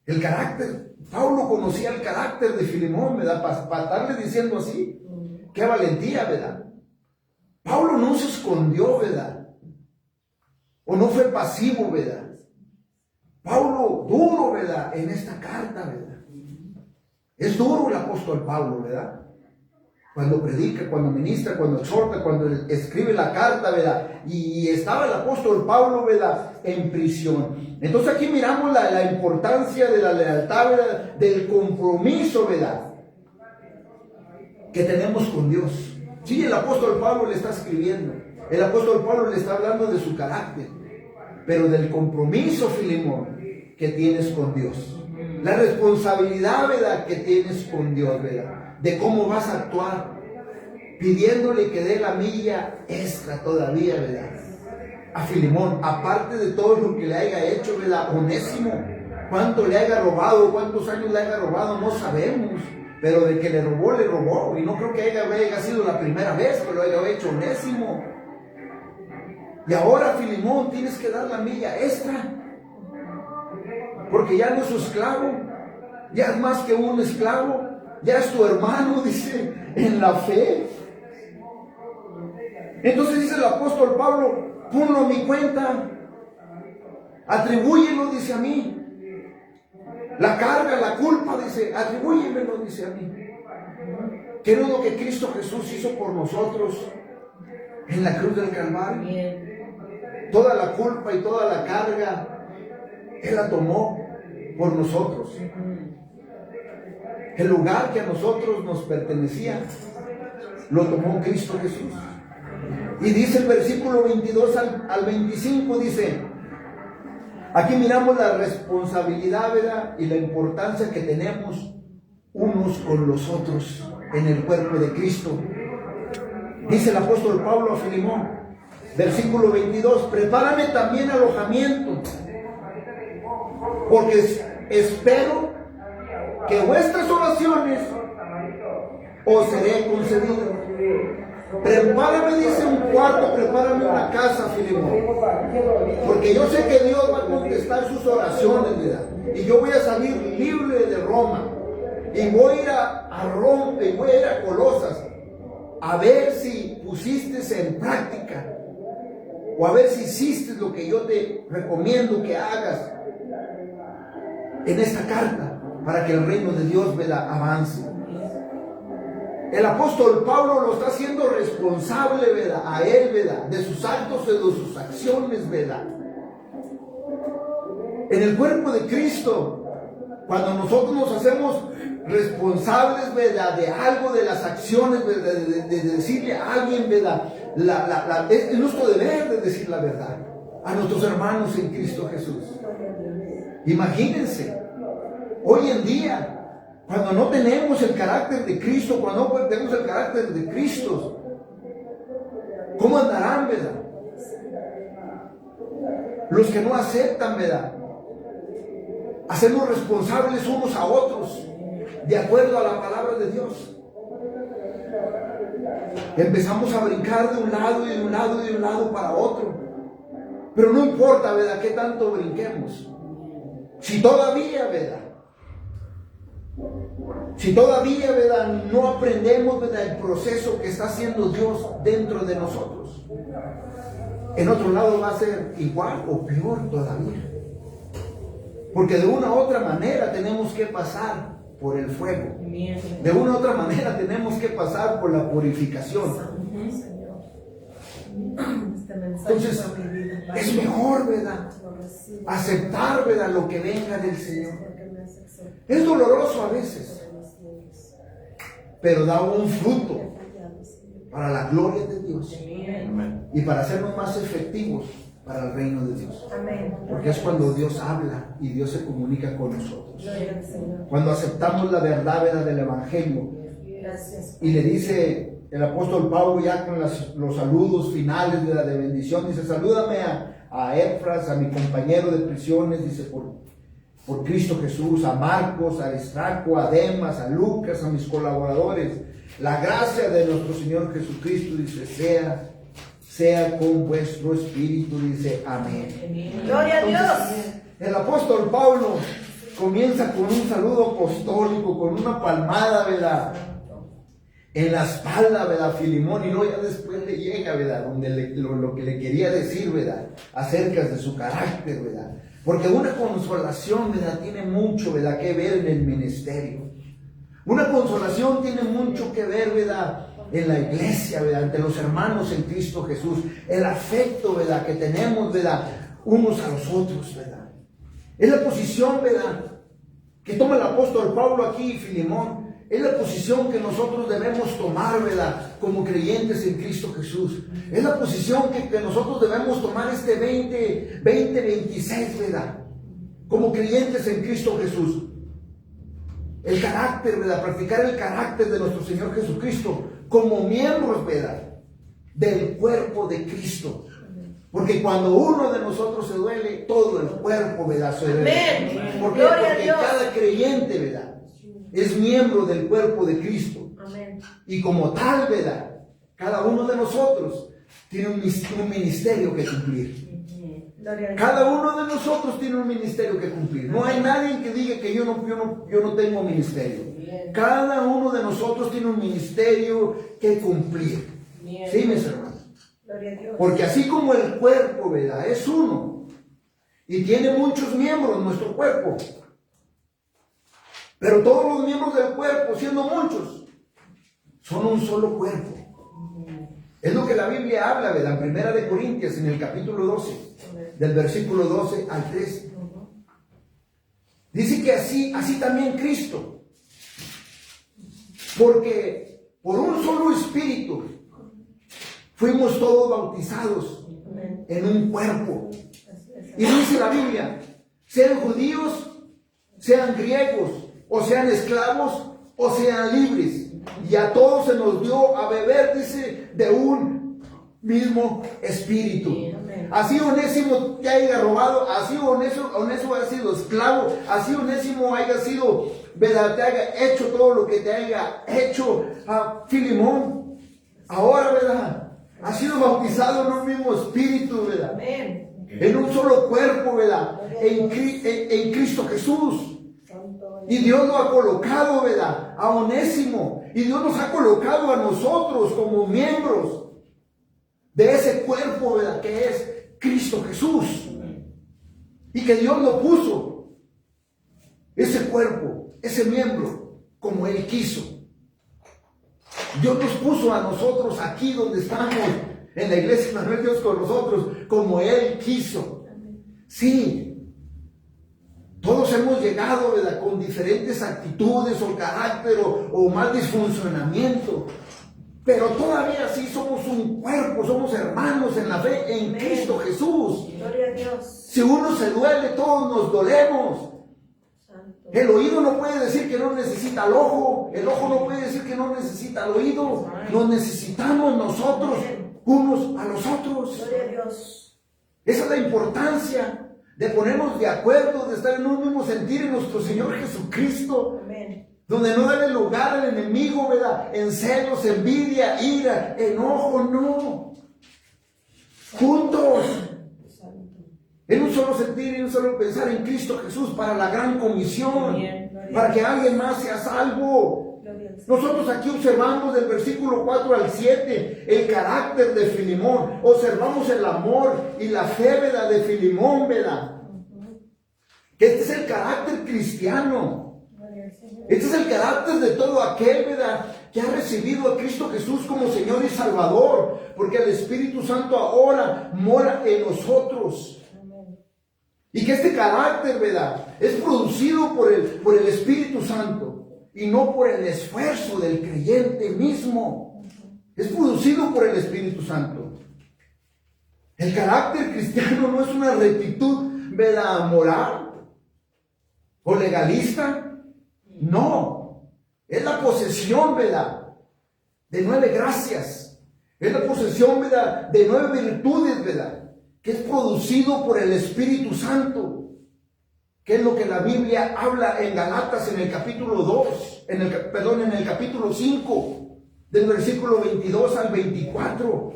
El carácter, Pablo conocía el carácter de Filemón, ¿verdad? Para estarle diciendo así, qué valentía, ¿verdad? Pablo no se escondió, ¿verdad? O no fue pasivo, ¿verdad? Pablo duro, ¿verdad? En esta carta, ¿verdad? Es duro el apóstol Pablo, ¿verdad? Cuando predica, cuando ministra, cuando exhorta, cuando escribe la carta, ¿verdad? Y estaba el apóstol Pablo, ¿verdad?, en prisión. Entonces aquí miramos la importancia de la lealtad, ¿verdad?, del compromiso, ¿verdad?, que tenemos con Dios. Sí, el apóstol Pablo le está escribiendo. El apóstol Pablo le está hablando de su carácter, pero del compromiso, Filemón, que tienes con Dios. La responsabilidad, ¿verdad?, que tienes con Dios, ¿verdad?, de cómo vas a actuar, pidiéndole que dé la milla extra todavía, ¿verdad?, a Filemón, aparte de todo lo que le haya hecho, ¿verdad?, Onésimo, cuánto le haya robado, cuántos años le haya robado, no sabemos, pero de que le robó, y no creo que haya sido la primera vez que lo haya hecho Onésimo. Y ahora, Filemón, tienes que dar la milla extra, porque ya no es su esclavo, ya es más que un esclavo, ya es tu hermano, dice, en la fe. Entonces dice el apóstol Pablo, ponlo a mi cuenta, atribúyelo, dice, a mí. La carga, la culpa, dice, atribúyemelo, dice, a mí. ¿Qué no es lo que Cristo Jesús hizo por nosotros en la cruz del Calvario? Toda la culpa y toda la carga, Él la tomó por nosotros. El lugar que a nosotros nos pertenecía, lo tomó Cristo Jesús. Y dice el versículo 22 al 25, dice, aquí miramos la responsabilidad, ¿verdad?, y la importancia que tenemos unos con los otros en el cuerpo de Cristo. Dice el apóstol Pablo a Filemón, versículo 22, prepárame también alojamiento, porque espero que vuestras oraciones os seré concedidas. Prepárame, dice, un cuarto, prepárame una casa, Filemón. Porque yo sé que Dios va a contestar sus oraciones, ¿verdad? Y yo voy a salir libre de Roma. Y voy a ir a Roma, y voy a ir a Colosas, a ver si pusiste en práctica, o a ver si hiciste lo que yo te recomiendo que hagas en esta carta, para que el reino de Dios, ¿verdad?, avance. El apóstol Pablo lo está haciendo responsable, ¿verdad?, a él, ¿verdad?, de sus actos y de sus acciones, ¿verdad? En el cuerpo de Cristo, cuando nosotros nos hacemos responsables, ¿verdad?, de algo, de las acciones, ¿verdad?, de decirle a alguien, ¿verdad?, es nuestro deber de decir la verdad a nuestros hermanos en Cristo Jesús. Imagínense, hoy en día, cuando no tenemos el carácter de Cristo, cuando no tenemos el carácter de Cristo, ¿cómo andarán, verdad? Los que no aceptan, ¿verdad?, hacernos responsables unos a otros, de acuerdo a la palabra de Dios. Empezamos a brincar de un lado y de un lado y de un lado para otro. Pero no importa, ¿verdad?, qué tanto brinquemos. Si todavía, ¿verdad?, no aprendemos, ¿verdad?, el proceso que está haciendo Dios dentro de nosotros, en otro lado va a ser igual o peor todavía. Porque de una u otra manera tenemos que pasar por el fuego. De una u otra manera tenemos que pasar por la purificación. Entonces, es mejor, ¿verdad?, aceptar, ¿verdad?, lo que venga del Señor. Es doloroso a veces, pero da un fruto para la gloria de Dios y para hacernos más efectivos para el reino de Dios. Porque es cuando Dios habla y Dios se comunica con nosotros. Cuando aceptamos la verdad, ¿verdad?, del Evangelio. Y le dice el apóstol Pablo, ya con los saludos finales, ¿verdad?, de bendición, dice: salúdame a Efras, a mi compañero de prisiones, dice, por Cristo Jesús, a Marcos, a Aristarco, a Demas, a Lucas, a mis colaboradores. La gracia de nuestro Señor Jesucristo, dice, sea con vuestro espíritu, dice, amén. Gloria a Dios. El apóstol Pablo comienza con un saludo apostólico, con una palmada, ¿verdad?, en la espalda, ¿verdad?, Filemón, y luego ya después le llega, ¿verdad?, donde lo que le quería decir, ¿verdad?, acerca de su carácter, ¿verdad? Porque una consolación, ¿verdad?, tiene mucho, ¿verdad?, que ver en el ministerio. Una consolación tiene mucho que ver, ¿verdad?, en la iglesia, ¿verdad?, entre los hermanos en Cristo Jesús. El afecto, ¿verdad?, que tenemos, ¿verdad?, unos a los otros, ¿verdad? Es la posición, ¿verdad?, que toma el apóstol Pablo aquí, Filemón. Es la posición que nosotros debemos tomar, ¿verdad?, como creyentes en Cristo Jesús. Es la posición que nosotros debemos tomar este 2026, ¿verdad?, como creyentes en Cristo Jesús. El carácter, ¿verdad?, practicar el carácter de nuestro Señor Jesucristo como miembros, ¿verdad?, del cuerpo de Cristo. Porque cuando uno de nosotros se duele, todo el cuerpo, ¿verdad?, se duele. ¿Por qué? Porque cada creyente, ¿verdad?, es miembro del cuerpo de Cristo. Amén. Y como tal, ¿verdad?, cada uno de nosotros tiene un ministerio que cumplir. Cada uno de nosotros tiene un ministerio que cumplir. No hay nadie que diga que yo no tengo ministerio. Cada uno de nosotros tiene un ministerio que cumplir. ¿Sí, mis hermanos? Porque así como el cuerpo, ¿verdad?, es uno y tiene muchos miembros nuestro cuerpo, pero todos los miembros del cuerpo, siendo muchos, son un solo cuerpo. Es lo que la Biblia habla, ¿verdad?, en Primera de Corintios, en el capítulo 12, del versículo 12 al 13. Dice que así también Cristo. Porque por un solo espíritu fuimos todos bautizados en un cuerpo. Y dice la Biblia, sean judíos, sean griegos, o sean esclavos, o sean libres, y a todos se nos dio a beber, dice, de un mismo espíritu. Así Onésimo te haya robado, así Onésimo haya sido esclavo, así Onésimo haya sido, ¿verdad?, te haya hecho todo lo que te haya hecho a Filemón. ahora, ¿verdad? Ha sido bautizado en un mismo espíritu, ¿verdad? Amén. En un solo cuerpo, ¿verdad? En Cristo Jesús. Y Dios lo ha colocado, ¿verdad? A Onésimo. Y Dios nos ha colocado a nosotros como miembros de ese cuerpo, ¿verdad? Que es Cristo Jesús. Y que Dios lo puso, ese cuerpo, ese miembro, como Él quiso. Dios nos puso a nosotros aquí donde estamos, en la iglesia Manuel Dios con nosotros, como Él quiso. Sí, todos hemos llegado, ¿verdad?, con diferentes actitudes o carácter o mal disfuncionamiento, pero todavía sí somos un cuerpo, somos hermanos en la fe en Cristo Jesús. Gloria a Dios. Si uno se duele, todos nos dolemos. El oído no puede decir que no necesita al ojo. El ojo no puede decir que no necesita al oído. Nos necesitamos nosotros unos a los otros. Gloria a Dios. Esa es la importancia de ponernos de acuerdo, de estar en un mismo sentir en nuestro Señor Jesucristo. Amén. Donde no darle lugar al enemigo, ¿verdad? En celos, envidia, ira, enojo, no. Juntos. En un solo sentir y un solo pensar en Cristo Jesús para la gran comisión, para que alguien más sea salvo. Nosotros aquí observamos del versículo 4 al 7 el carácter de Filemón, observamos el amor y la fe, ¿verdad?, de Filemón, ¿verdad? Que este es el carácter cristiano, este es el carácter de todo aquel, ¿verdad?, que ha recibido a Cristo Jesús como Señor y Salvador, porque el Espíritu Santo ahora mora en nosotros. Y que este carácter, ¿verdad?, es producido por el Espíritu Santo y no por el esfuerzo del creyente mismo. Es producido por el Espíritu Santo. El carácter cristiano no es una rectitud, ¿verdad?, moral o legalista. No. Es la posesión, ¿verdad?, de 9 gracias. Es la posesión, ¿verdad?, de 9 virtudes, ¿verdad?, que es producido por el Espíritu Santo, que es lo que la Biblia habla en Galatas en el capítulo 2, en el capítulo 5, del versículo 22 al 24.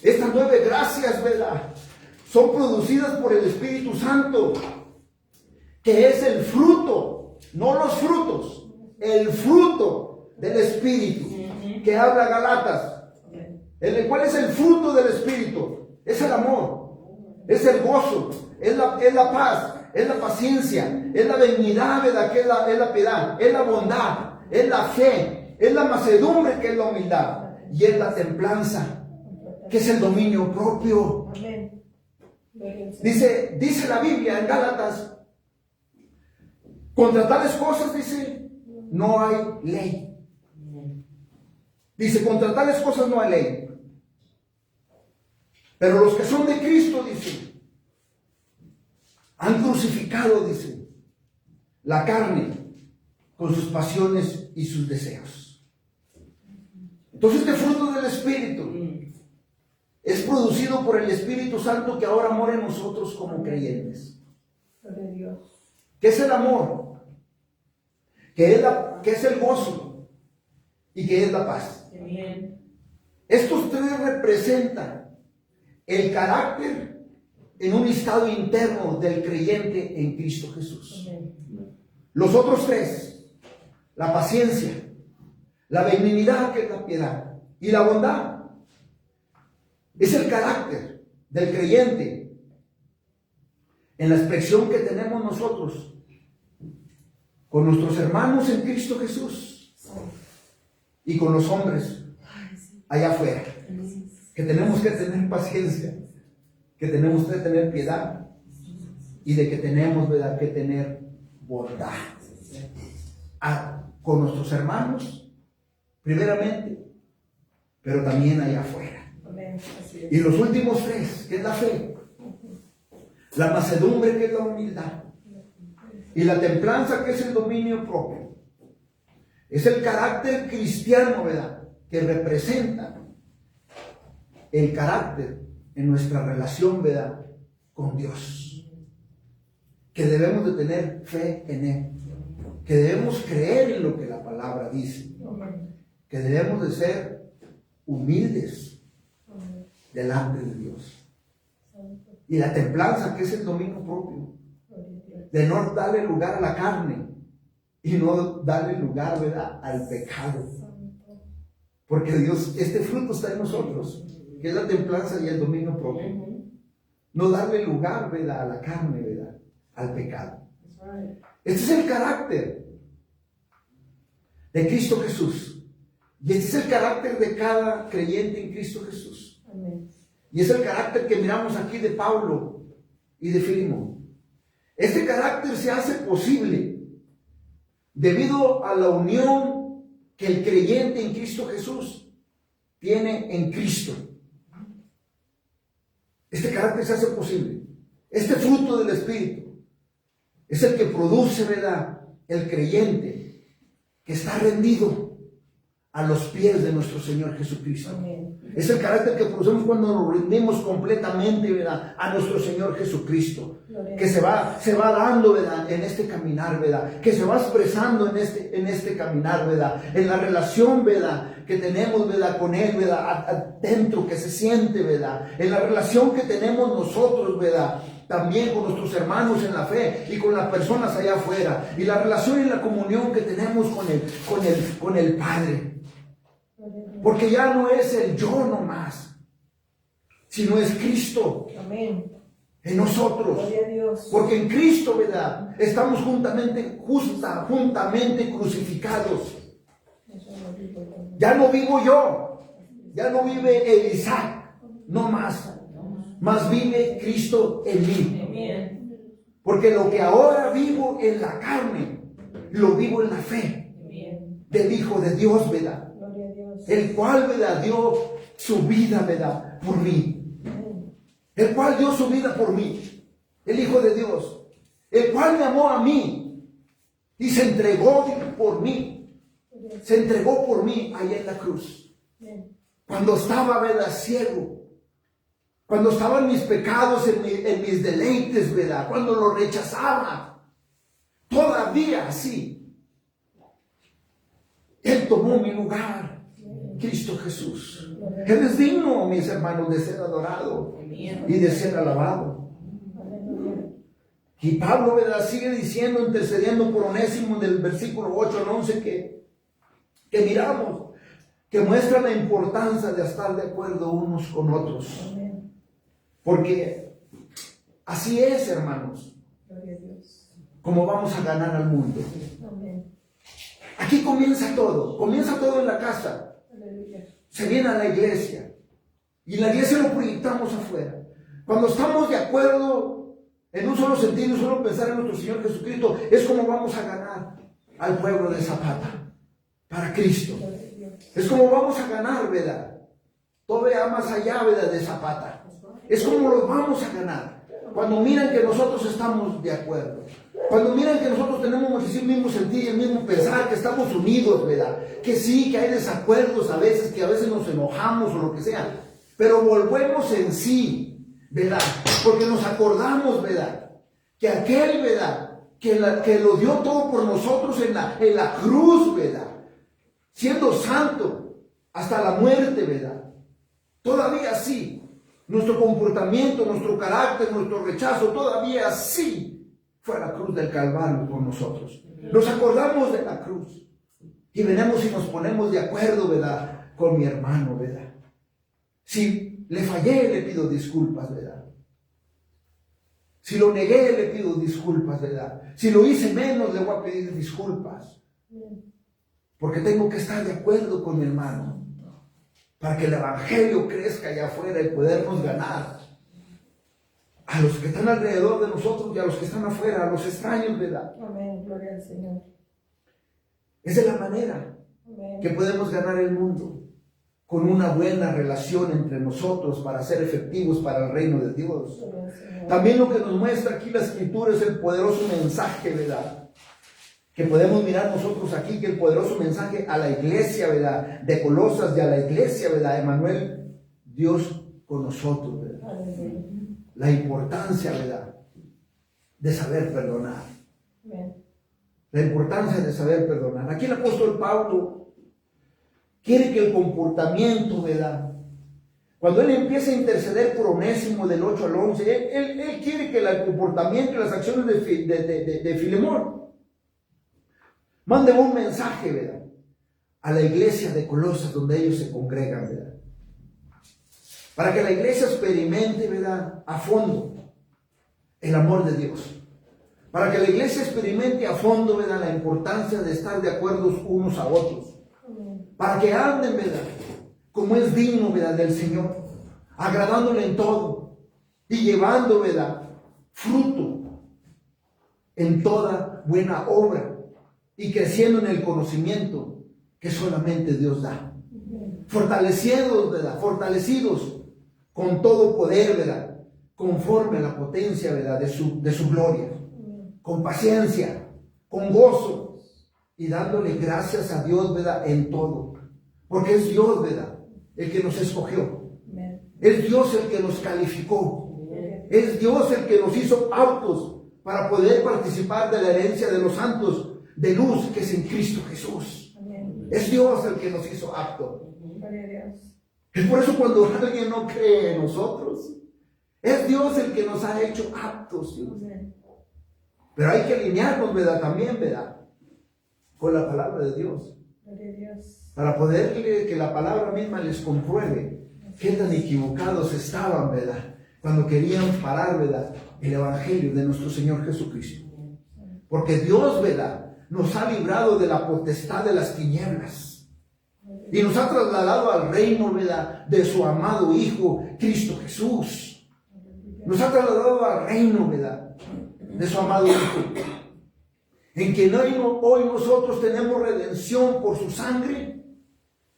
Estas 9 gracias, ¿verdad?, son producidas por el Espíritu Santo, que es el fruto, no los frutos, el fruto del Espíritu, que habla Galatas. ¿Cuál es el fruto del Espíritu? Es el amor. Es el gozo, es la paz, es la paciencia, es la benignidad, ¿verdad?, que es la piedad, es la bondad, es la fe, es la mansedumbre, que es la humildad, y es la templanza, que es el dominio propio. Amén. Dice la Biblia en Gálatas, contra tales cosas, dice, no hay ley. Dice, contra tales cosas no hay ley. Pero los que son de Cristo, dice, han crucificado, dice, la carne con sus pasiones y sus deseos. Entonces, este fruto del Espíritu es producido por el Espíritu Santo, que ahora mora en nosotros como creyentes. ¿Qué es el amor? ¿Qué es el gozo? ¿Y qué es la paz? Estos 3 representan el carácter en un estado interno del creyente en Cristo Jesús. Los otros 3, la paciencia, la benignidad, que es la piedad, y la bondad, es el carácter del creyente en la expresión que tenemos nosotros con nuestros hermanos en Cristo Jesús y con los hombres allá afuera. Que tenemos que tener paciencia, que tenemos que tener piedad y de que tenemos, ¿verdad?, que tener bondad con nuestros hermanos, primeramente, pero también allá afuera. Y los últimos 3, que es la fe, la mansedumbre, que es la humildad, y la templanza, que es el dominio propio. Es el carácter cristiano, ¿verdad?, que representa el carácter en nuestra relación, ¿verdad?, con Dios, que debemos de tener fe en Él, que debemos creer en lo que la palabra dice, que debemos de ser humildes delante de Dios. Y la templanza, que es el dominio propio, de no darle lugar a la carne y no darle lugar, ¿verdad?, al pecado. Porque Dios, este fruto está en nosotros, que es la templanza y el dominio propio. No darle lugar, ¿verdad?, a la carne, ¿verdad?, al pecado. Este es el carácter de Cristo Jesús. Y este es el carácter de cada creyente en Cristo Jesús. Y es el carácter que miramos aquí de Pablo y de Filemón. Este carácter se hace posible debido a la unión que el creyente en Cristo Jesús tiene en Cristo. Este carácter se hace posible. Este fruto del Espíritu es el que produce, ¿verdad?, el creyente que está rendido a los pies de nuestro Señor Jesucristo. Amén. Es el carácter que producimos cuando nos rendimos completamente, ¿verdad?, a nuestro Señor Jesucristo. Que se va dando, ¿verdad?, en este caminar, ¿verdad?, que se va expresando en este caminar, ¿verdad?, en la relación, ¿verdad?, que tenemos, ¿verdad?, con Él, ¿verdad?, adentro, que se siente, ¿verdad?, en la relación que tenemos nosotros, ¿verdad?, también con nuestros hermanos en la fe y con las personas allá afuera, y la relación y la comunión que tenemos con el Padre. Porque ya no es el yo nomás, sino es Cristo. Amén. En nosotros. Porque en Cristo, ¿verdad?, estamos juntamente crucificados. Ya no vivo yo, ya no vive Isaac, no más. Más vive Cristo en mí. Porque lo que ahora vivo en la carne, lo vivo en la fe del Hijo de Dios, ¿verdad?, el cual, ¿verdad?, dio su vida, ¿verdad?, por mí. El cual dio su vida por mí. El Hijo de Dios. El cual me amó a mí y se entregó por mí. Se entregó por mí allá en la cruz. Cuando estaba, ¿verdad?, ciego. Cuando estaban mis pecados en mis deleites, ¿verdad?, cuando lo rechazaba. Todavía así. Él tomó mi lugar. Cristo Jesús. Él es digno, mis hermanos, de ser adorado y de ser alabado. Y Pablo, ¿verdad?, sigue diciendo, intercediendo por Onésimo, del versículo 8 al 11, que miramos, que muestra la importancia de estar de acuerdo unos con otros. Porque así es, hermanos, como vamos a ganar al mundo. Aquí comienza todo en la casa. Se viene a la iglesia y la iglesia lo proyectamos afuera. Cuando estamos de acuerdo en un solo sentido, un solo pensar en nuestro Señor Jesucristo, es como vamos a ganar al pueblo de Zapata para Cristo. Es como vamos a ganar, ¿verdad?, todavía más allá, ¿verdad?, de Zapata. Es como los vamos a ganar cuando miran que nosotros estamos de acuerdo. Cuando miran que nosotros tenemos el mismo sentir, el mismo pensar, que estamos unidos, ¿verdad? Que sí, que hay desacuerdos a veces, que a veces nos enojamos o lo que sea, pero volvemos en sí, ¿verdad? Porque nos acordamos, ¿verdad?, que aquel, ¿verdad?, que lo dio todo por nosotros en la cruz, ¿verdad?, siendo santo hasta la muerte, ¿verdad? Todavía sí, nuestro comportamiento, nuestro carácter, nuestro rechazo, todavía sí fue a la cruz del Calvario por nosotros. Nos acordamos de la cruz y venimos y nos ponemos de acuerdo, ¿verdad?, con mi hermano, ¿verdad? Si le fallé, le pido disculpas, ¿verdad? Si lo negué, le pido disculpas, ¿verdad? Si lo hice menos, le voy a pedir disculpas. Porque tengo que estar de acuerdo con mi hermano para que el evangelio crezca allá afuera y podernos ganar a los que están alrededor de nosotros y a los que están afuera, a los extraños, ¿verdad? Amén, gloria al Señor. Esa es la manera que podemos ganar el mundo, con una buena relación entre nosotros para ser efectivos para el reino de Dios. También lo que nos muestra aquí la Escritura es el poderoso mensaje, ¿verdad?, que podemos mirar nosotros aquí, que el poderoso mensaje a la iglesia, ¿verdad?, de Colosas, y a la iglesia, ¿verdad?, Emmanuel, Dios con nosotros, ¿verdad? La importancia, ¿verdad?, de saber perdonar. La importancia de saber perdonar. Aquí el apóstol Pablo quiere que el comportamiento, ¿verdad? Cuando él empieza a interceder por Onésimo del 8 al 11, él quiere que el comportamiento y las acciones de Filemón mande un mensaje, ¿verdad?, a la iglesia de Colosas donde ellos se congregan, ¿verdad? Para que la iglesia experimente, ¿verdad?, a fondo el amor de Dios. Para que la iglesia experimente a fondo, ¿verdad?, la importancia de estar de acuerdo unos a otros. Para que anden, ¿verdad?, como es digno, ¿verdad?, del Señor, agradándole en todo y llevando, ¿verdad?, fruto en toda buena obra y creciendo en el conocimiento que solamente Dios da. Fortalecidos, ¿verdad?, fortalecidos con todo poder, ¿verdad?, conforme a la potencia, ¿verdad?, de su gloria, con paciencia, con gozo y dándole gracias a Dios, ¿verdad?, en todo, porque es Dios, ¿verdad?, el que nos escogió. Es Dios el que nos calificó. Es Dios el que nos hizo aptos para poder participar de la herencia de los santos de luz que es en Cristo Jesús. Es Dios el que nos hizo aptos. Es por eso cuando alguien no cree en nosotros, es Dios el que nos ha hecho aptos. Pero hay que alinearnos, ¿verdad?, también, ¿verdad?, con la palabra de Dios. Para poder que la palabra misma les compruebe qué tan equivocados estaban, ¿verdad?, cuando querían parar, ¿verdad?, el evangelio de nuestro Señor Jesucristo. Porque Dios, ¿verdad?, nos ha librado de la potestad de las tinieblas y nos ha trasladado al reino, ¿verdad?, de su amado Hijo, Cristo Jesús. Nos ha trasladado al reino, ¿verdad?, de su amado Hijo, en que hoy nosotros tenemos redención por su sangre,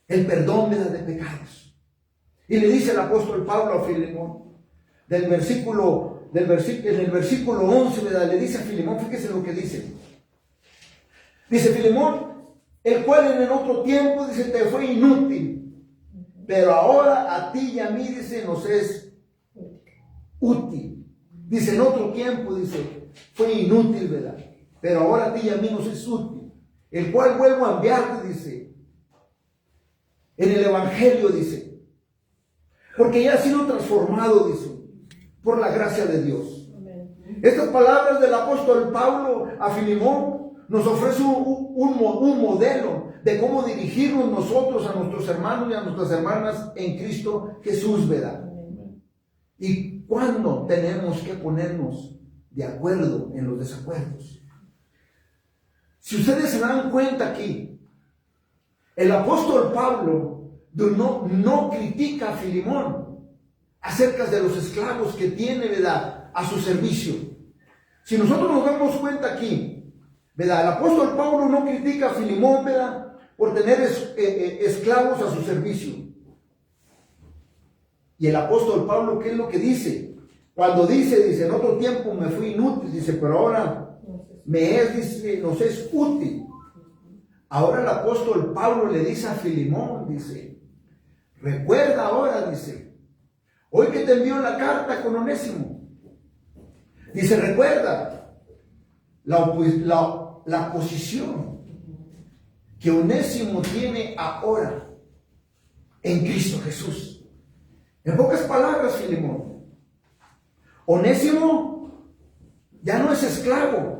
el perdón, ¿verdad?, de pecados. Y le dice el apóstol Pablo a Filemón, en el versículo 11, ¿verdad?, le dice a Filemón, fíjese lo que dice. Dice Filemón, el cual en el otro tiempo, dice, te fue inútil, pero ahora a ti y a mí, dice, nos es útil. Dice, en otro tiempo, dice, fue inútil, ¿verdad?, pero ahora a ti y a mí nos es útil, el cual vuelvo a enviarte, dice, en el evangelio, dice, porque ya ha sido transformado, dice, por la gracia de Dios. Estas palabras del apóstol Pablo a Filemón nos ofrece un modelo de cómo dirigirnos nosotros a nuestros hermanos y a nuestras hermanas en Cristo Jesús, ¿verdad? Y cuándo tenemos que ponernos de acuerdo en los desacuerdos. Si ustedes se dan cuenta aquí, el apóstol Pablo no critica a Filemón acerca de los esclavos que tiene, ¿verdad?, a su servicio. Si nosotros nos damos cuenta aquí, ¿verdad?, el apóstol Pablo no critica a Filemón, ¿verdad?, por tener esclavos a su servicio. Y el apóstol Pablo, ¿qué es lo que dice? Cuando dice, en otro tiempo me fui inútil, dice, pero ahora nos es útil. Ahora el apóstol Pablo le dice a Filemón, dice, recuerda ahora, dice, hoy que te envió la carta con Onésimo, dice, recuerda la posición que Onésimo tiene ahora en Cristo Jesús. En pocas palabras, Filemón, Onésimo ya no es esclavo.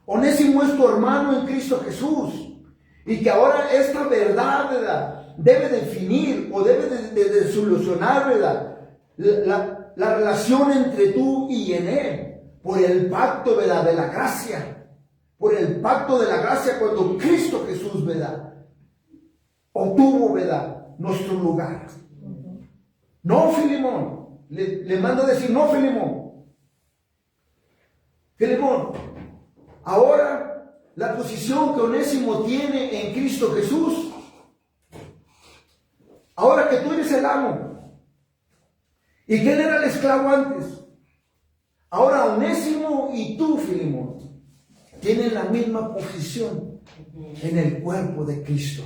Onésimo es tu hermano en Cristo Jesús. Y que ahora esta verdad, ¿verdad?, debe definir o debe de solucionar, ¿verdad?, la relación entre tú y en él. Por el pacto, ¿verdad?, de la gracia. Por el pacto de la gracia cuando Cristo Jesús, ¿verdad?, obtuvo, ¿verdad?, nuestro lugar. No, Filemón. Le mando a decir, no, Filemón. Filemón, ahora la posición que Onésimo tiene en Cristo Jesús, ahora que tú eres el amo, ¿y quién era el esclavo antes? Ahora Onésimo y tú, Filemón, tienen la misma posición en el cuerpo de Cristo.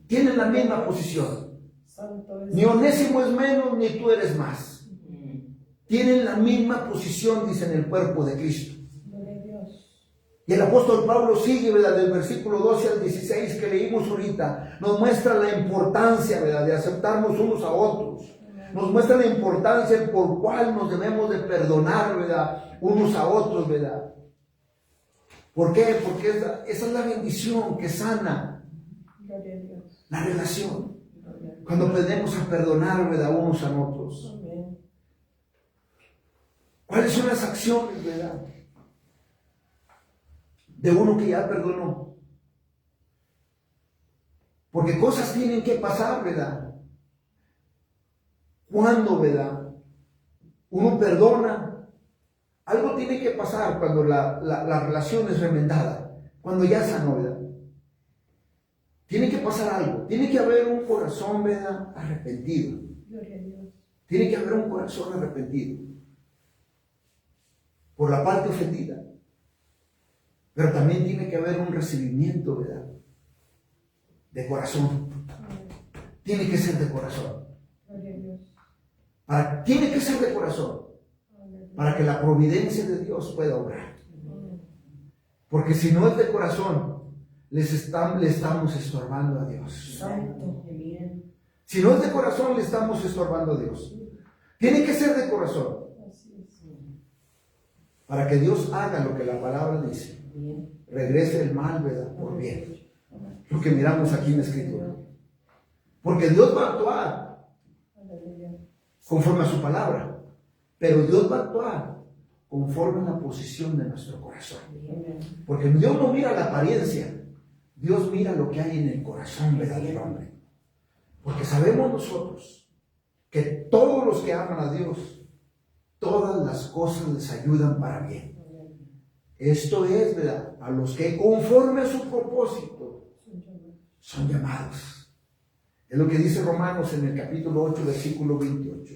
Tienen la misma posición. Ni Onésimo es menos, ni tú eres más. Tienen la misma posición, dice, en el cuerpo de Cristo. Y el apóstol Pablo sigue, ¿verdad? Del versículo 12 al 16 que leímos ahorita, nos muestra la importancia, ¿verdad?, de aceptarnos unos a otros. Nos muestra la importancia por cual nos debemos de perdonar, ¿verdad?, unos a otros, ¿verdad? ¿Por qué? Porque esa es la bendición que sana la relación. Cuando aprendemos a perdonar, ¿verdad?, unos a otros. ¿Cuáles son las acciones, verdad?, de uno que ya perdonó? Porque cosas tienen que pasar, ¿verdad? Cuando, ¿verdad?, uno perdona, algo tiene que pasar cuando la relación es remendada, cuando ya sanó, ¿verdad? Tiene que pasar algo, tiene que haber un corazón, ¿verdad?, arrepentido. Tiene que haber un corazón arrepentido por la parte ofendida. Pero también tiene que haber un recibimiento, ¿verdad?, de corazón. Tiene que ser de corazón. Tiene que ser de corazón para que la providencia de Dios pueda obrar. Porque si no es de corazón, le estamos estorbando a Dios. Si no es de corazón, le estamos estorbando a Dios. Tiene que ser de corazón para que Dios haga lo que la palabra dice. Regrese el mal, ¿verdad?, por bien. Lo que miramos aquí en la Escritura. Porque Dios va a actuar conforme a su palabra, pero Dios va a actuar conforme a la posición de nuestro corazón. Porque Dios no mira la apariencia, Dios mira lo que hay en el corazón, ¿verdad?, del hombre. Porque sabemos nosotros que todos los que aman a Dios, todas las cosas les ayudan para bien. Esto es, ¿verdad?, a los que conforme a su propósito son llamados. Es lo que dice Romanos en el capítulo 8, versículo 28.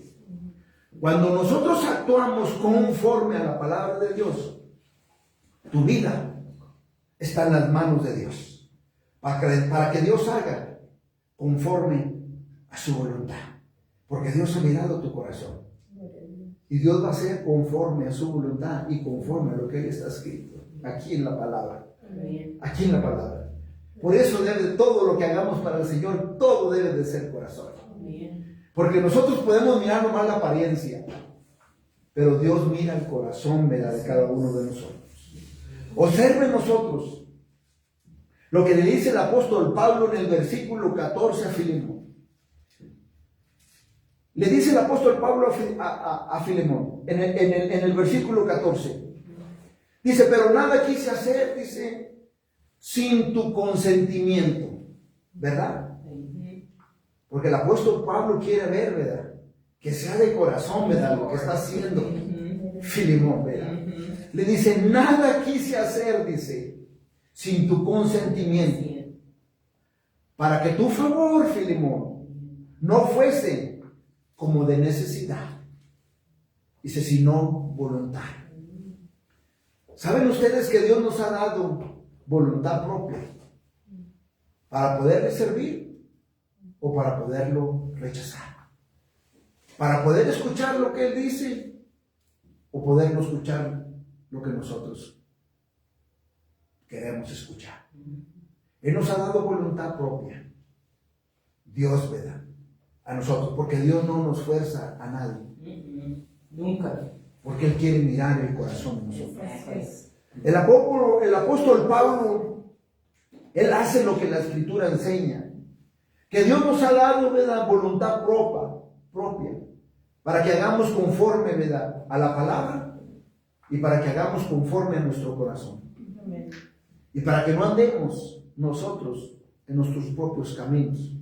Cuando nosotros actuamos conforme a la palabra de Dios, tu vida está en las manos de Dios, para que Dios haga conforme a su voluntad. Porque Dios ha mirado tu corazón. Y Dios va a hacer conforme a su voluntad y conforme a lo que está escrito aquí en la palabra. Aquí en la palabra. Por eso todo lo que hagamos para el Señor, todo debe de ser corazón. Porque nosotros podemos mirar nomás la apariencia, pero Dios mira el corazón, ¿verdad?, de cada uno de nosotros. Observen nosotros lo que le dice el apóstol Pablo en el versículo 14 a Filemón. Le dice el apóstol Pablo a Filemón en el versículo 14. Dice, pero nada quise hacer, dice, sin tu consentimiento, ¿verdad? Porque el apóstol Pablo quiere ver, ¿verdad?, que sea de corazón, ¿verdad?, lo que está haciendo Filemón, ¿verdad? Le dice, nada quise hacer, dice, sin tu consentimiento, para que tu favor, Filemón, no fuese como de necesidad, dice, sino voluntad. ¿Saben ustedes que Dios nos ha dado voluntad propia para poderle servir o para poderlo rechazar? Para poder escuchar lo que Él dice o poder no escuchar lo que nosotros queremos escuchar. Él nos ha dado voluntad propia. Dios, ¿verdad?, a nosotros, porque Dios no nos fuerza a nadie. Nunca. Porque Él quiere mirar el corazón de nosotros. El apóstol Pablo, él hace lo que la Escritura enseña. Que Dios nos ha dado, ¿verdad?, voluntad propia, para que hagamos conforme, ¿verdad?, a la palabra y para que hagamos conforme a nuestro corazón. Amén. Y para que no andemos nosotros en nuestros propios caminos,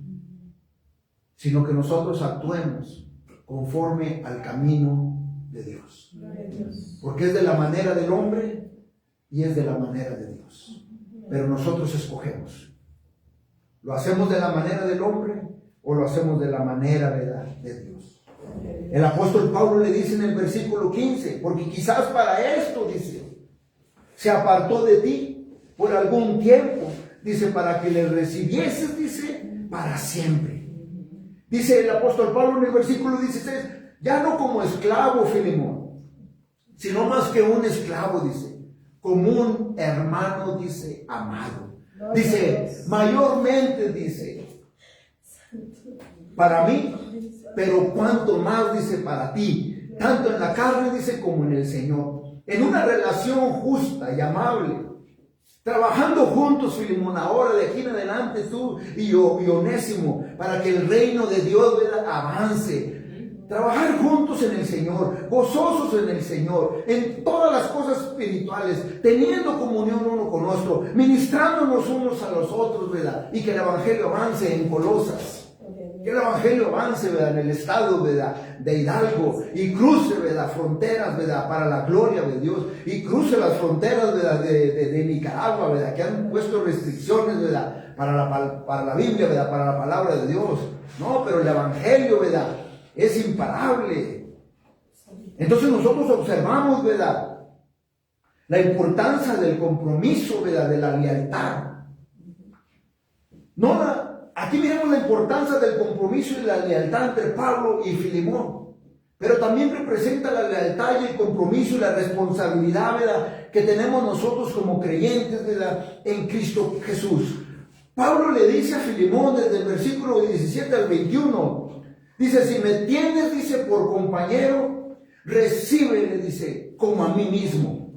sino que nosotros actuemos conforme al camino de Dios. Porque es de la manera del hombre y es de la manera de Dios. Pero nosotros escogemos. ¿Lo hacemos de la manera del hombre o lo hacemos de la manera, ¿verdad?, de Dios? El apóstol Pablo le dice en el versículo 15, porque quizás para esto, dice, se apartó de ti por algún tiempo, dice, para que le recibieses, dice, para siempre. Dice el apóstol Pablo en el versículo 16, ya no como esclavo, Filemón, sino más que un esclavo, dice, como un hermano, dice, amado. Dice, mayormente, dice, para mí, pero cuanto más, dice, para ti, tanto en la carne, dice, como en el Señor, en una relación justa y amable, trabajando juntos, Filemón, ahora de aquí en adelante tú y yo, y Onésimo, para que el reino de Dios, ¿verdad?, avance. Trabajar juntos en el Señor, gozosos en el Señor, en todas las cosas espirituales, teniendo comunión uno con otro, ministrándonos unos a los otros, ¿verdad? Y que el Evangelio avance en Colosas. Que el Evangelio avance, ¿verdad?, en el estado, ¿verdad?, de Hidalgo, y cruce, ¿verdad?, fronteras, ¿verdad?, para la gloria de Dios, y cruce las fronteras, ¿verdad?, de Nicaragua, ¿verdad?, que han puesto restricciones, ¿verdad?, para la Biblia, ¿verdad?, para la palabra de Dios. No, pero el Evangelio, ¿verdad?, es imparable. Entonces nosotros observamos, ¿verdad?, la importancia del compromiso, ¿verdad?, de la lealtad. Aquí miramos la importancia del compromiso y la lealtad entre Pablo y Filemón, pero también representa la lealtad y el compromiso y la responsabilidad, ¿verdad?, que tenemos nosotros como creyentes, ¿verdad?, en Cristo Jesús. Pablo le dice a Filemón desde el versículo 17 al 21, dice, si me tienes, dice, por compañero, recíbele, dice, como a mí mismo.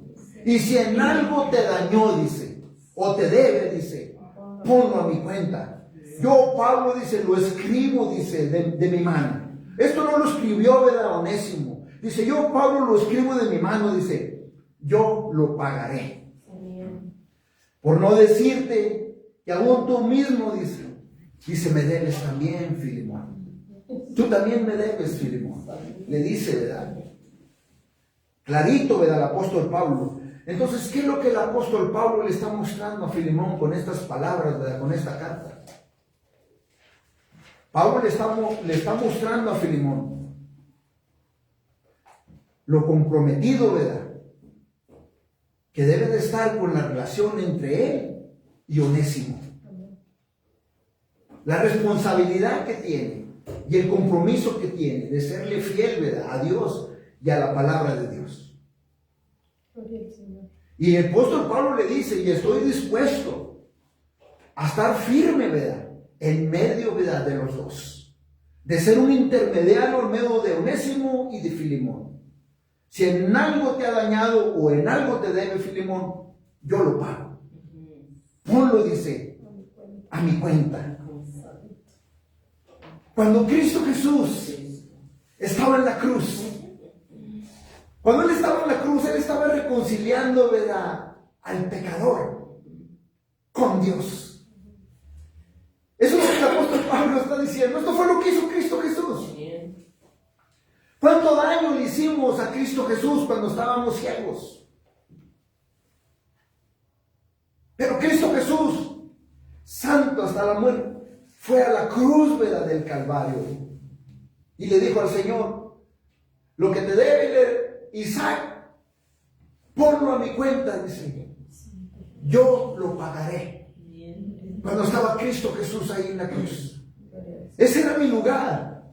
Y si en algo te dañó, dice, o te debe, dice, ponlo a mi cuenta. Yo, Pablo, dice, lo escribo, dice, de mi mano. Esto no lo escribió, ¿verdad?, Onésimo. Dice, yo, Pablo, lo escribo de mi mano, dice, yo lo pagaré. Por no decirte que aún tú mismo, dice, me debes también, Filemón. Tú también me debes, Filemón. Le dice, ¿verdad? Clarito, ¿verdad?, el apóstol Pablo. Entonces, ¿qué es lo que el apóstol Pablo le está mostrando a Filemón con estas palabras, ¿verdad?, con esta carta? Pablo le está mostrando a Filemón lo comprometido, ¿verdad?, que debe de estar con la relación entre él y Onésimo. La responsabilidad que tiene y el compromiso que tiene de serle fiel, ¿verdad?, a Dios y a la palabra de Dios. Y el apóstol Pablo le dice, y estoy dispuesto a estar firme, ¿verdad?, en medio, ¿verdad?, de los dos, de ser un intermediario en medio de Onésimo y de Filemón. Si en algo te ha dañado o en algo te debe, Filemón, yo lo pago. Ponlo, dice, a mi cuenta. Cuando Cristo Jesús estaba en la cruz, cuando Él estaba en la cruz, Él estaba reconciliando, ¿verdad?, al pecador con Dios. Eso es lo que el apóstol Pablo está diciendo. Esto fue lo que hizo Cristo Jesús. ¿Cuánto daño le hicimos a Cristo Jesús cuando estábamos ciegos? Pero Cristo Jesús, santo hasta la muerte, fue a la cruz, ¿verdad?, del Calvario, y le dijo al Señor, lo que te debe Isaac, ponlo a mi cuenta, dice, yo lo pagaré. Cuando estaba Cristo Jesús ahí en la cruz, ese era mi lugar,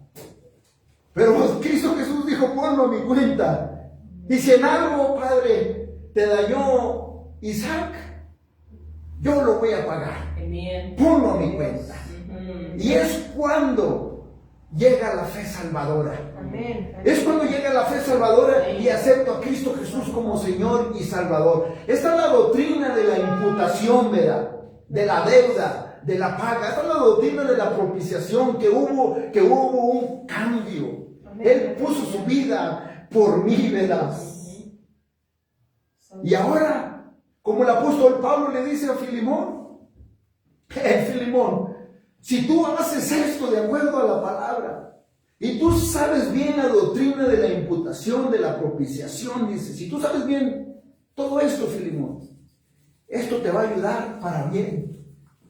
pero Cristo Jesús dijo, ponlo a mi cuenta. Y si en algo, Padre, te dañó Isaac, yo lo voy a pagar. Ponlo a mi cuenta. Y es cuando llega la fe salvadora. Es cuando llega la fe salvadora y acepto a Cristo Jesús como Señor y Salvador. Esta es la doctrina de la imputación, ¿verdad?, de la deuda, de la paga. Esta es la doctrina de la propiciación, que hubo un cambio. Él puso su vida por mí, ¿verdad? Y ahora, como el apóstol Pablo le dice a Filemón, Filemón, si tú haces esto de acuerdo a la palabra, y tú sabes bien la doctrina de la imputación, de la propiciación, dice, si tú sabes bien todo esto, Filemón, esto te va a ayudar para bien.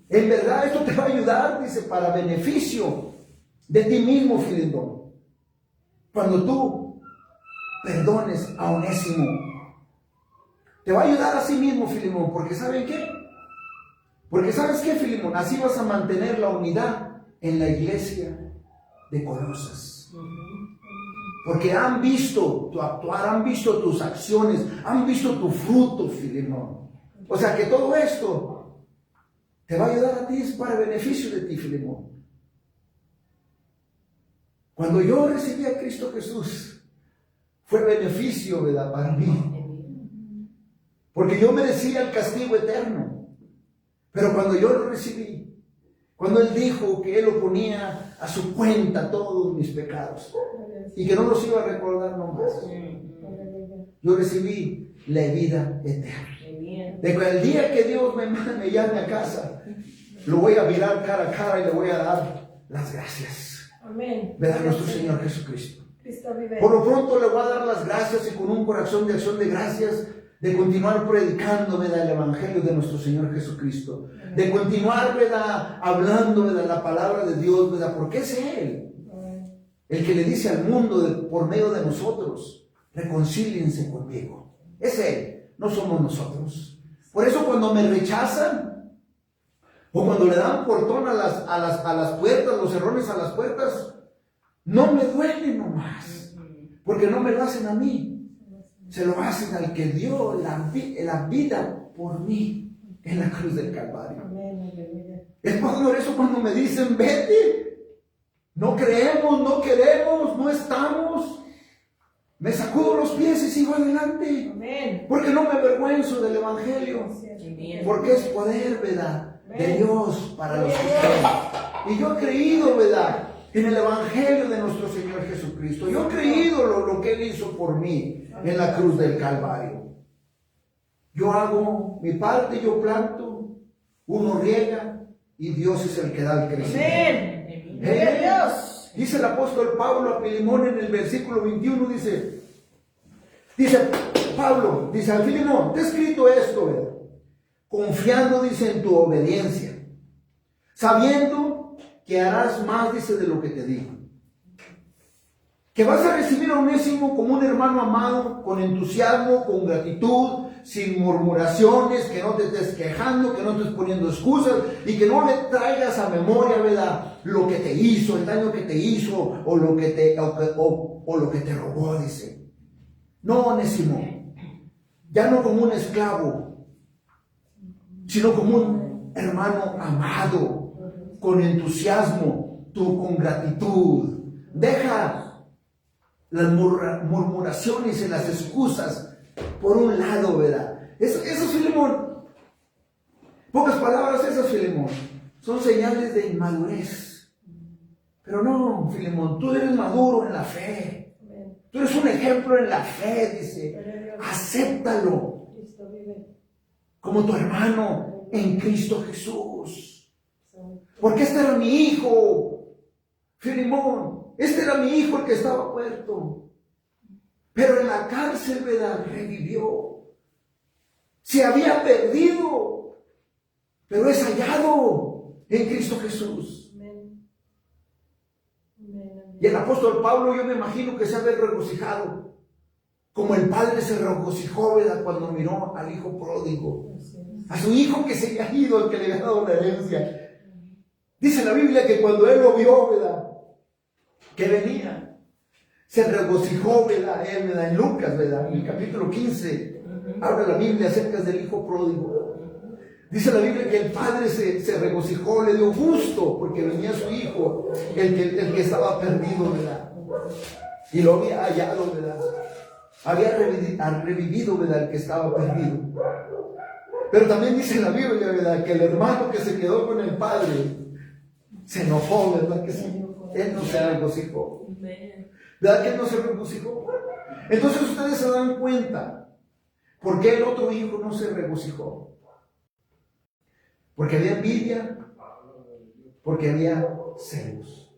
En verdad, esto te va a ayudar, dice, para beneficio de ti mismo, Filemón. Cuando tú perdones a Onésimo, te va a ayudar a sí mismo, Filemón, porque ¿saben qué? Porque ¿sabes qué, Filemón? Así vas a mantener la unidad en la iglesia de Colosas. Porque han visto tu actuar, han visto tus acciones, han visto tu fruto, Filemón. O sea que todo esto te va a ayudar a ti, es para beneficio de ti, Filemón. Cuando yo recibí a Cristo Jesús, fue beneficio, ¿verdad?, para mí. Porque yo merecía el castigo eterno. Pero cuando yo lo recibí, cuando Él dijo que Él lo ponía a su cuenta todos mis pecados y que no los iba a recordar nomás, yo recibí la vida eterna. De que el día que Dios me llame a casa, lo voy a mirar cara a cara y le voy a dar las gracias. Amén. ¿Verdad? Nuestro Señor Jesucristo. Cristo vive. Por lo pronto le voy a dar las gracias y con un corazón de acción de gracias, de continuar predicando, ¿verdad?, el Evangelio de nuestro Señor Jesucristo. De continuar, ¿verdad?, hablando, ¿verdad?, la palabra de Dios, ¿verdad?, porque es Él el que le dice al mundo por medio de nosotros: reconcíliense conmigo. Es Él, no somos nosotros. Por eso cuando me rechazan, o cuando le dan portón a las puertas, los cerrones a las puertas, no me duele nomás, porque no me lo hacen a mí, se lo hacen al que dio la vida por mí en la cruz del Calvario. Es por eso cuando me dicen vete, no creemos, no queremos, no estamos, me sacudo los pies y sigo adelante. Porque no me avergüenzo del Evangelio, porque es poder, ¿verdad?, de Dios para los que creen. Y yo he creído, ¿verdad?, en el Evangelio de nuestro Señor Jesucristo. Yo he creído lo que Él hizo por mí en la cruz del Calvario. Yo hago mi parte, yo planto, uno riega y Dios es el que da el crecimiento. Amén. Dios. Dice el apóstol Pablo a Filemón en el versículo 21, dice Pablo, dice a Filemón: te he escrito esto, ¿verdad?, confiando, dice, en tu obediencia, sabiendo que harás más, dice, de lo que te digo. Que vas a recibir a Onésimo como un hermano amado, con entusiasmo, con gratitud, sin murmuraciones, que no te estés quejando, que no estés poniendo excusas y que no le traigas a memoria, ¿verdad?, lo que te hizo, el daño que te hizo o lo que te robó, dice. No, Onésimo, ya no como un esclavo, sino como un hermano amado, con entusiasmo, tú con gratitud. Deja las murmuraciones y las excusas por un lado, ¿verdad? Eso Filemón, pocas palabras esas, Filemón, son señales de inmadurez. Pero no, Filemón, tú eres maduro en la fe. Tú eres un ejemplo en la fe, dice. Acéptalo como tu hermano en Cristo Jesús. Porque este era mi hijo, Filemón. Este era mi hijo el que estaba muerto. Pero en la cárcel, ¿verdad?, revivió. Se había perdido, pero es hallado en Cristo Jesús. Y el apóstol Pablo, yo me imagino que se había regocijado, como el padre se regocijó, ¿verdad?, cuando miró al hijo pródigo, a su hijo que se había ido, el que le había dado la herencia. Dice la Biblia que cuando él lo vio, ¿verdad?, que venía, se regocijó, ¿verdad?, él, ¿verdad?, en Lucas, ¿verdad?, en el capítulo 15, habla la Biblia acerca del hijo pródigo. Dice la Biblia que el padre se regocijó, le dio gusto, porque venía su hijo, el que estaba perdido, ¿verdad?, y lo había hallado, ¿verdad?, había revivido, ¿verdad?, el que estaba perdido. Pero también dice la Biblia, ¿verdad?, que el hermano que se quedó con el padre se enojó, ¿verdad?, que sí, él no se regocijó. ¿Verdad que él no se regocijó? Entonces ustedes se dan cuenta por qué el otro hijo no se regocijó. Porque había envidia, porque había celos.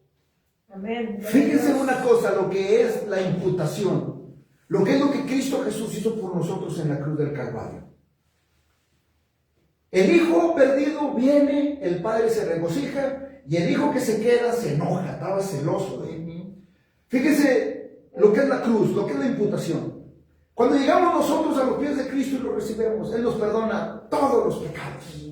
Amén. Fíjense una cosa, lo que es la imputación, lo que es lo que Cristo Jesús hizo por nosotros en la cruz del Calvario. El hijo perdido viene, el padre se regocija, y el hijo que se queda se enoja, estaba celoso de él. Fíjense lo que es la cruz, lo que es la imputación. Cuando llegamos nosotros a los pies de Cristo y lo recibimos, Él nos perdona todos los pecados.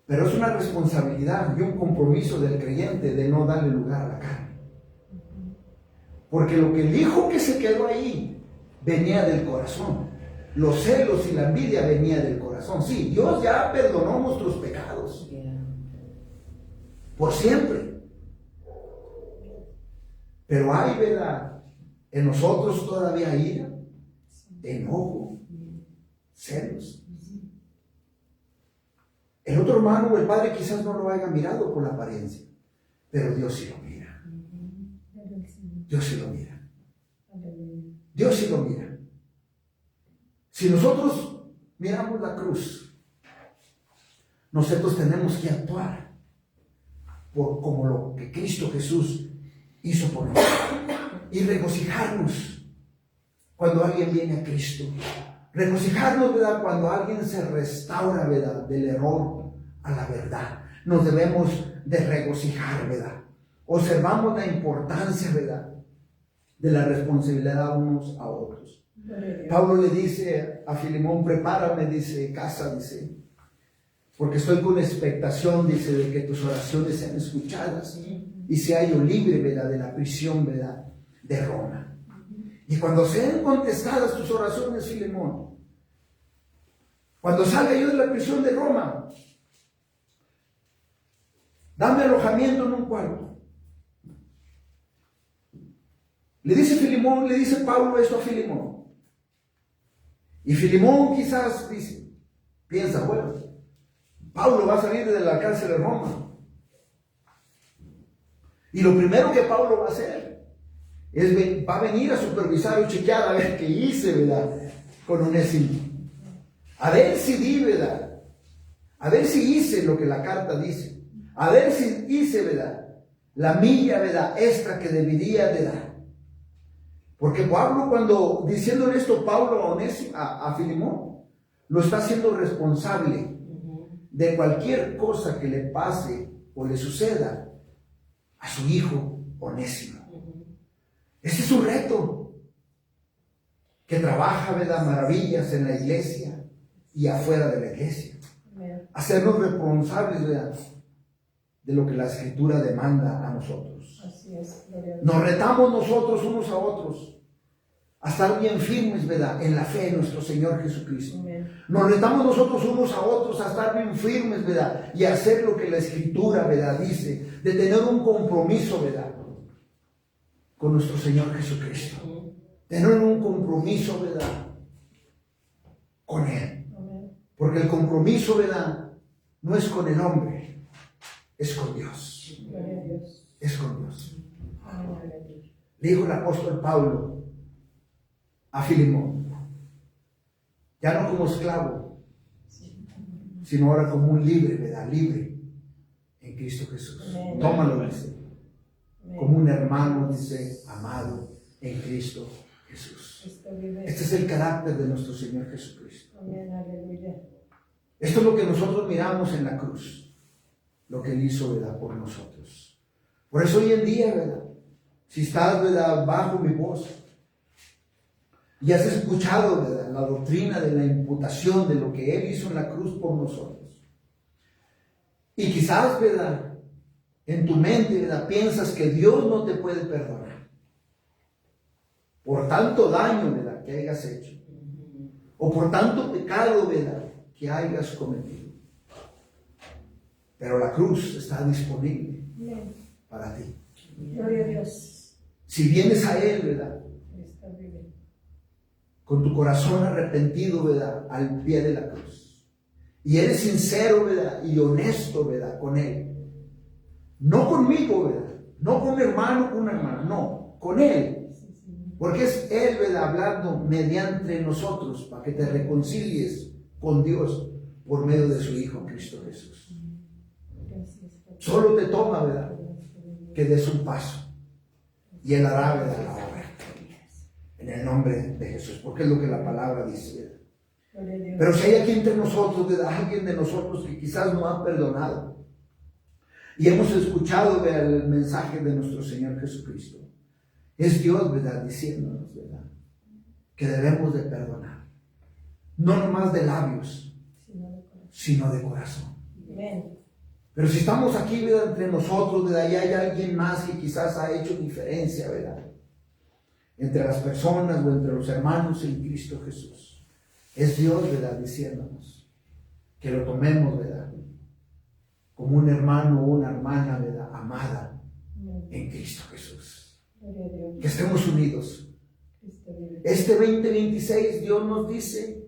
Pero es una responsabilidad y un compromiso del creyente de no darle lugar a la carne. Porque lo que el hijo que se quedó ahí venía del corazón. Los celos y la envidia venía del corazón. Sí, Dios ya perdonó nuestros pecados. Por siempre. Pero hay, ¿verdad? En nosotros todavía ira, enojo, celos. El otro hermano o el padre quizás no lo haya mirado por la apariencia, pero Dios sí lo mira. Dios sí lo mira. Dios sí lo mira. Si nosotros miramos la cruz, nosotros tenemos que actuar como lo que Cristo Jesús hizo por nosotros y regocijarnos cuando alguien viene a Cristo. Regocijarnos, ¿verdad? Cuando alguien se restaura, ¿verdad? Del error a la verdad. Nos debemos de regocijar, ¿verdad? Observamos la importancia, ¿verdad? De la responsabilidad unos a otros. Pablo le dice a Filemón, prepárame, dice, casa, dice, porque estoy con expectación, dice, de que tus oraciones sean escuchadas y se hallo libre, ¿verdad? De la prisión, ¿verdad? De Roma. Y cuando sean contestadas tus oraciones, Filemón, cuando salga yo de la prisión de Roma, dame alojamiento en un cuarto. Le dice Filemón, le dice Pablo esto a Filemón. Y Filemón quizás dice, piensa, bueno, Pablo va a salir de la cárcel de Roma. Y lo primero que Pablo va a hacer va a venir a supervisar o chequear a ver qué hice, ¿verdad? Con Onésimo. A ver si di, ¿verdad? A ver si hice lo que la carta dice. A ver si hice, ¿verdad? La milla, ¿verdad? Extra que debería de dar. Porque Pablo, cuando diciéndole esto, Pablo a Filemón, lo está haciendo responsable de cualquier cosa que le pase o le suceda a su hijo Onésimo. Ese es su reto, que trabaja, ¿verdad? Maravillas en la iglesia y afuera de la iglesia. Hacernos responsables, ¿verdad? De lo que la Escritura demanda a nosotros. Así es, nos retamos nosotros unos a otros a estar bien firmes, ¿verdad? En la fe de nuestro Señor Jesucristo. Amén. Nos retamos nosotros unos a otros a estar bien firmes, ¿verdad? Y a hacer lo que la Escritura, ¿verdad? Dice, de tener un compromiso, ¿verdad? Con nuestro Señor Jesucristo. Tener un compromiso, ¿verdad? Con Él. Porque el compromiso, ¿verdad? No es con el hombre, es con Dios. Es con Dios. Le dijo el apóstol Pablo a Filemón, ya no como esclavo, sino ahora como un libre, ¿verdad? Libre en Cristo Jesús. Tómalo, dice, como un hermano, dice, amado en Cristo Jesús. Este es el carácter de nuestro Señor Jesucristo. Esto es lo que nosotros miramos en la cruz, lo que Él hizo, ¿verdad? Por nosotros. Por eso hoy en día, ¿verdad? Si estás, ¿verdad? Bajo mi voz y has escuchado, ¿verdad? La doctrina de la imputación de lo que Él hizo en la cruz por nosotros. Y quizás, ¿verdad? En tu mente, ¿verdad? Piensas que Dios no te puede perdonar por tanto daño, ¿verdad? Que hayas hecho. O por tanto pecado, ¿verdad? Que hayas cometido. Pero la cruz está disponible para ti. Gloria a Dios. Si vienes a Él, ¿verdad? Con tu corazón arrepentido, ¿verdad? Al pie de la cruz. Y eres sincero, ¿verdad? Y honesto, ¿verdad? Con Él. No conmigo, ¿verdad? No con mi hermano, con una hermana. No, con Él. Porque es Él, ¿verdad? Hablando mediante nosotros para que te reconcilies con Dios por medio de su Hijo Cristo Jesús. Solo te toma, ¿verdad? Que des un paso y Él hará, ¿verdad? La obra en el nombre de Jesús, porque es lo que la palabra dice, ¿verdad? Pero si hay aquí entre nosotros, ¿verdad? Alguien de nosotros que quizás no ha perdonado y hemos escuchado, ¿verdad? El mensaje de nuestro Señor Jesucristo, es Dios, ¿verdad? Diciéndonos, ¿verdad? Que debemos de perdonar, no nomás de labios, sino de corazón. Amén. Pero si estamos aquí, ¿verdad? Entre nosotros, ¿verdad? Y hay alguien más que quizás ha hecho diferencia, ¿verdad? entre las personas o entre los hermanos en Cristo Jesús. Es Dios, ¿verdad?, diciéndonos que lo tomemos, ¿verdad?, como un hermano o una hermana, ¿verdad?, amada en Cristo Jesús. Que estemos unidos. Este 2026 Dios nos dice,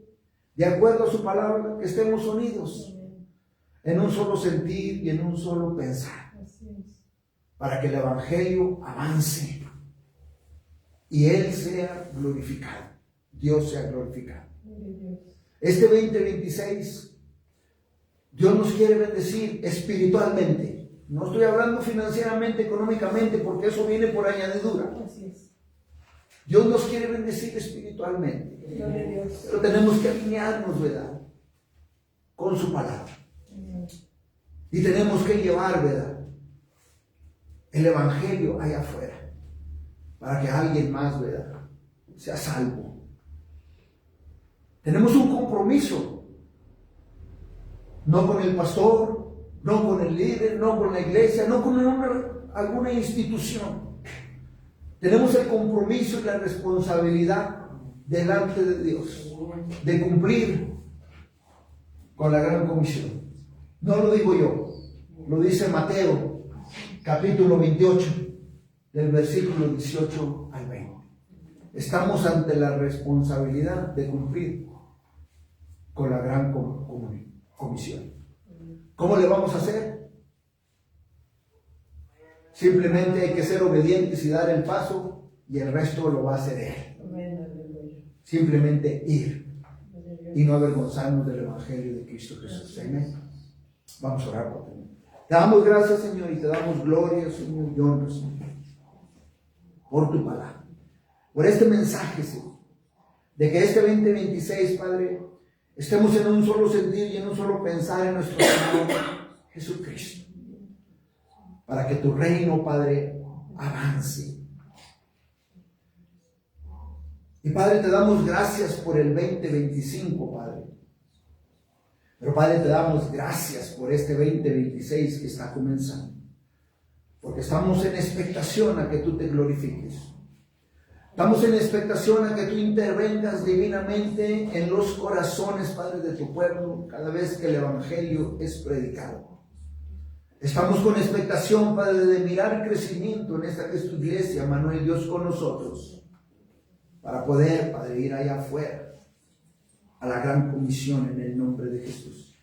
de acuerdo a su palabra, que estemos unidos en un solo sentir y en un solo pensar, para que el Evangelio avance y Él sea glorificado, Dios sea glorificado. Este 2026 Dios nos quiere bendecir espiritualmente. No estoy hablando financieramente, económicamente, porque eso viene por añadidura. Dios nos quiere bendecir espiritualmente. Pero tenemos que alinearnos, ¿verdad?, con su palabra. Y tenemos que llevar, ¿verdad?, el Evangelio allá afuera, para que alguien más, ¿verdad?, sea salvo. Tenemos un compromiso. No con el pastor, no con el líder, no con la iglesia, no con alguna institución. Tenemos el compromiso y la responsabilidad delante de Dios de cumplir con la gran comisión. No lo digo yo, lo dice Mateo, capítulo 28, del versículo 18 al 20. Estamos ante la responsabilidad de cumplir con la gran comisión. ¿Cómo le vamos a hacer? Simplemente hay que ser obedientes y dar el paso, y el resto lo va a hacer Él. Simplemente ir y no avergonzarnos del Evangelio de Cristo Jesús. Amén. Vamos a orar por ti. Te damos gracias, Señor, y te damos gloria, Señor, y honra, Señor, por tu palabra, por este mensaje, Señor, de que este 2026, Padre, estemos en un solo sentir y en un solo pensar en nuestro Señor Jesucristo, para que tu reino, Padre, avance. Y Padre, te damos gracias por el 2025, Padre. Pero Padre, te damos gracias por este 2026 que está comenzando, porque estamos en expectación a que tú te glorifiques. Estamos en expectación a que tú intervengas divinamente en los corazones, Padre, de tu pueblo, cada vez que el Evangelio es predicado. Estamos con expectación, Padre, de mirar el crecimiento en esta que es tu iglesia, Manuel, Dios con nosotros, para poder, Padre, ir allá afuera a la gran comisión en el nombre de Jesús.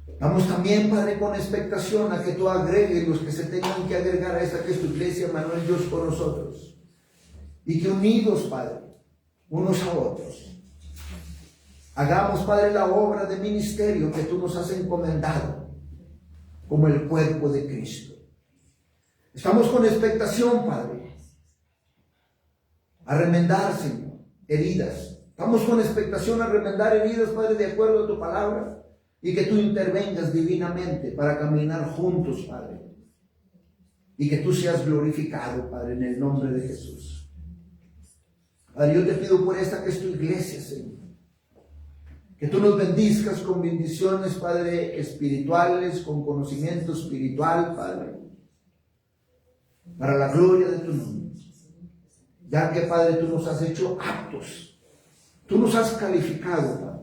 Estamos también, Padre, con expectación a que tú agregues los que se tengan que agregar a esta que es tu iglesia, Manuel, Dios con nosotros. Y que unidos, Padre, unos a otros, hagamos, Padre, la obra de ministerio que tú nos has encomendado como el cuerpo de Cristo. Estamos con expectación, Padre, a remendar, Señor, heridas. Estamos con expectación a remendar heridas, Padre, de acuerdo a tu palabra, y que tú intervengas divinamente para caminar juntos, Padre, y que tú seas glorificado, Padre, en el nombre de Jesús. Padre, yo te pido por esta que es tu iglesia, Señor, que tú nos bendizcas con bendiciones, Padre, espirituales, con conocimiento espiritual, Padre, para la gloria de tu nombre, ya que, Padre, tú nos has hecho aptos, tú nos has calificado, Padre,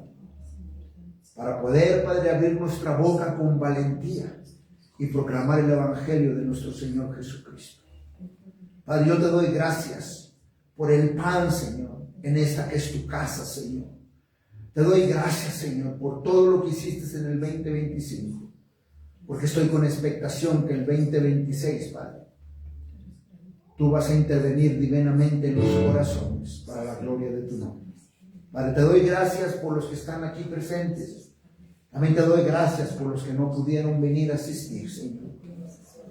para poder, Padre, abrir nuestra boca con valentía y proclamar el Evangelio de nuestro Señor Jesucristo. Padre, yo te doy gracias por el pan, Señor, en esta que es tu casa, Señor. Te doy gracias, Señor, por todo lo que hiciste en el 2025, porque estoy con expectación que el 2026, Padre, tú vas a intervenir divinamente en los corazones para la gloria de tu nombre. Padre, te doy gracias por los que están aquí presentes. También te doy gracias por los que no pudieron venir a asistir, Señor.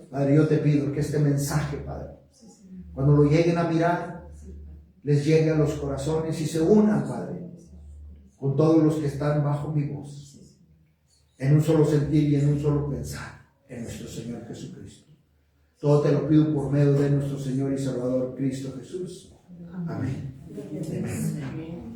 Padre, yo te pido que este mensaje, Padre, cuando lo lleguen a mirar, les llegue a los corazones y se unan, Padre, con todos los que están bajo mi voz, en un solo sentir y en un solo pensar en nuestro Señor Jesucristo. Todo te lo pido por medio de nuestro Señor y Salvador Cristo Jesús. Amén. Amén.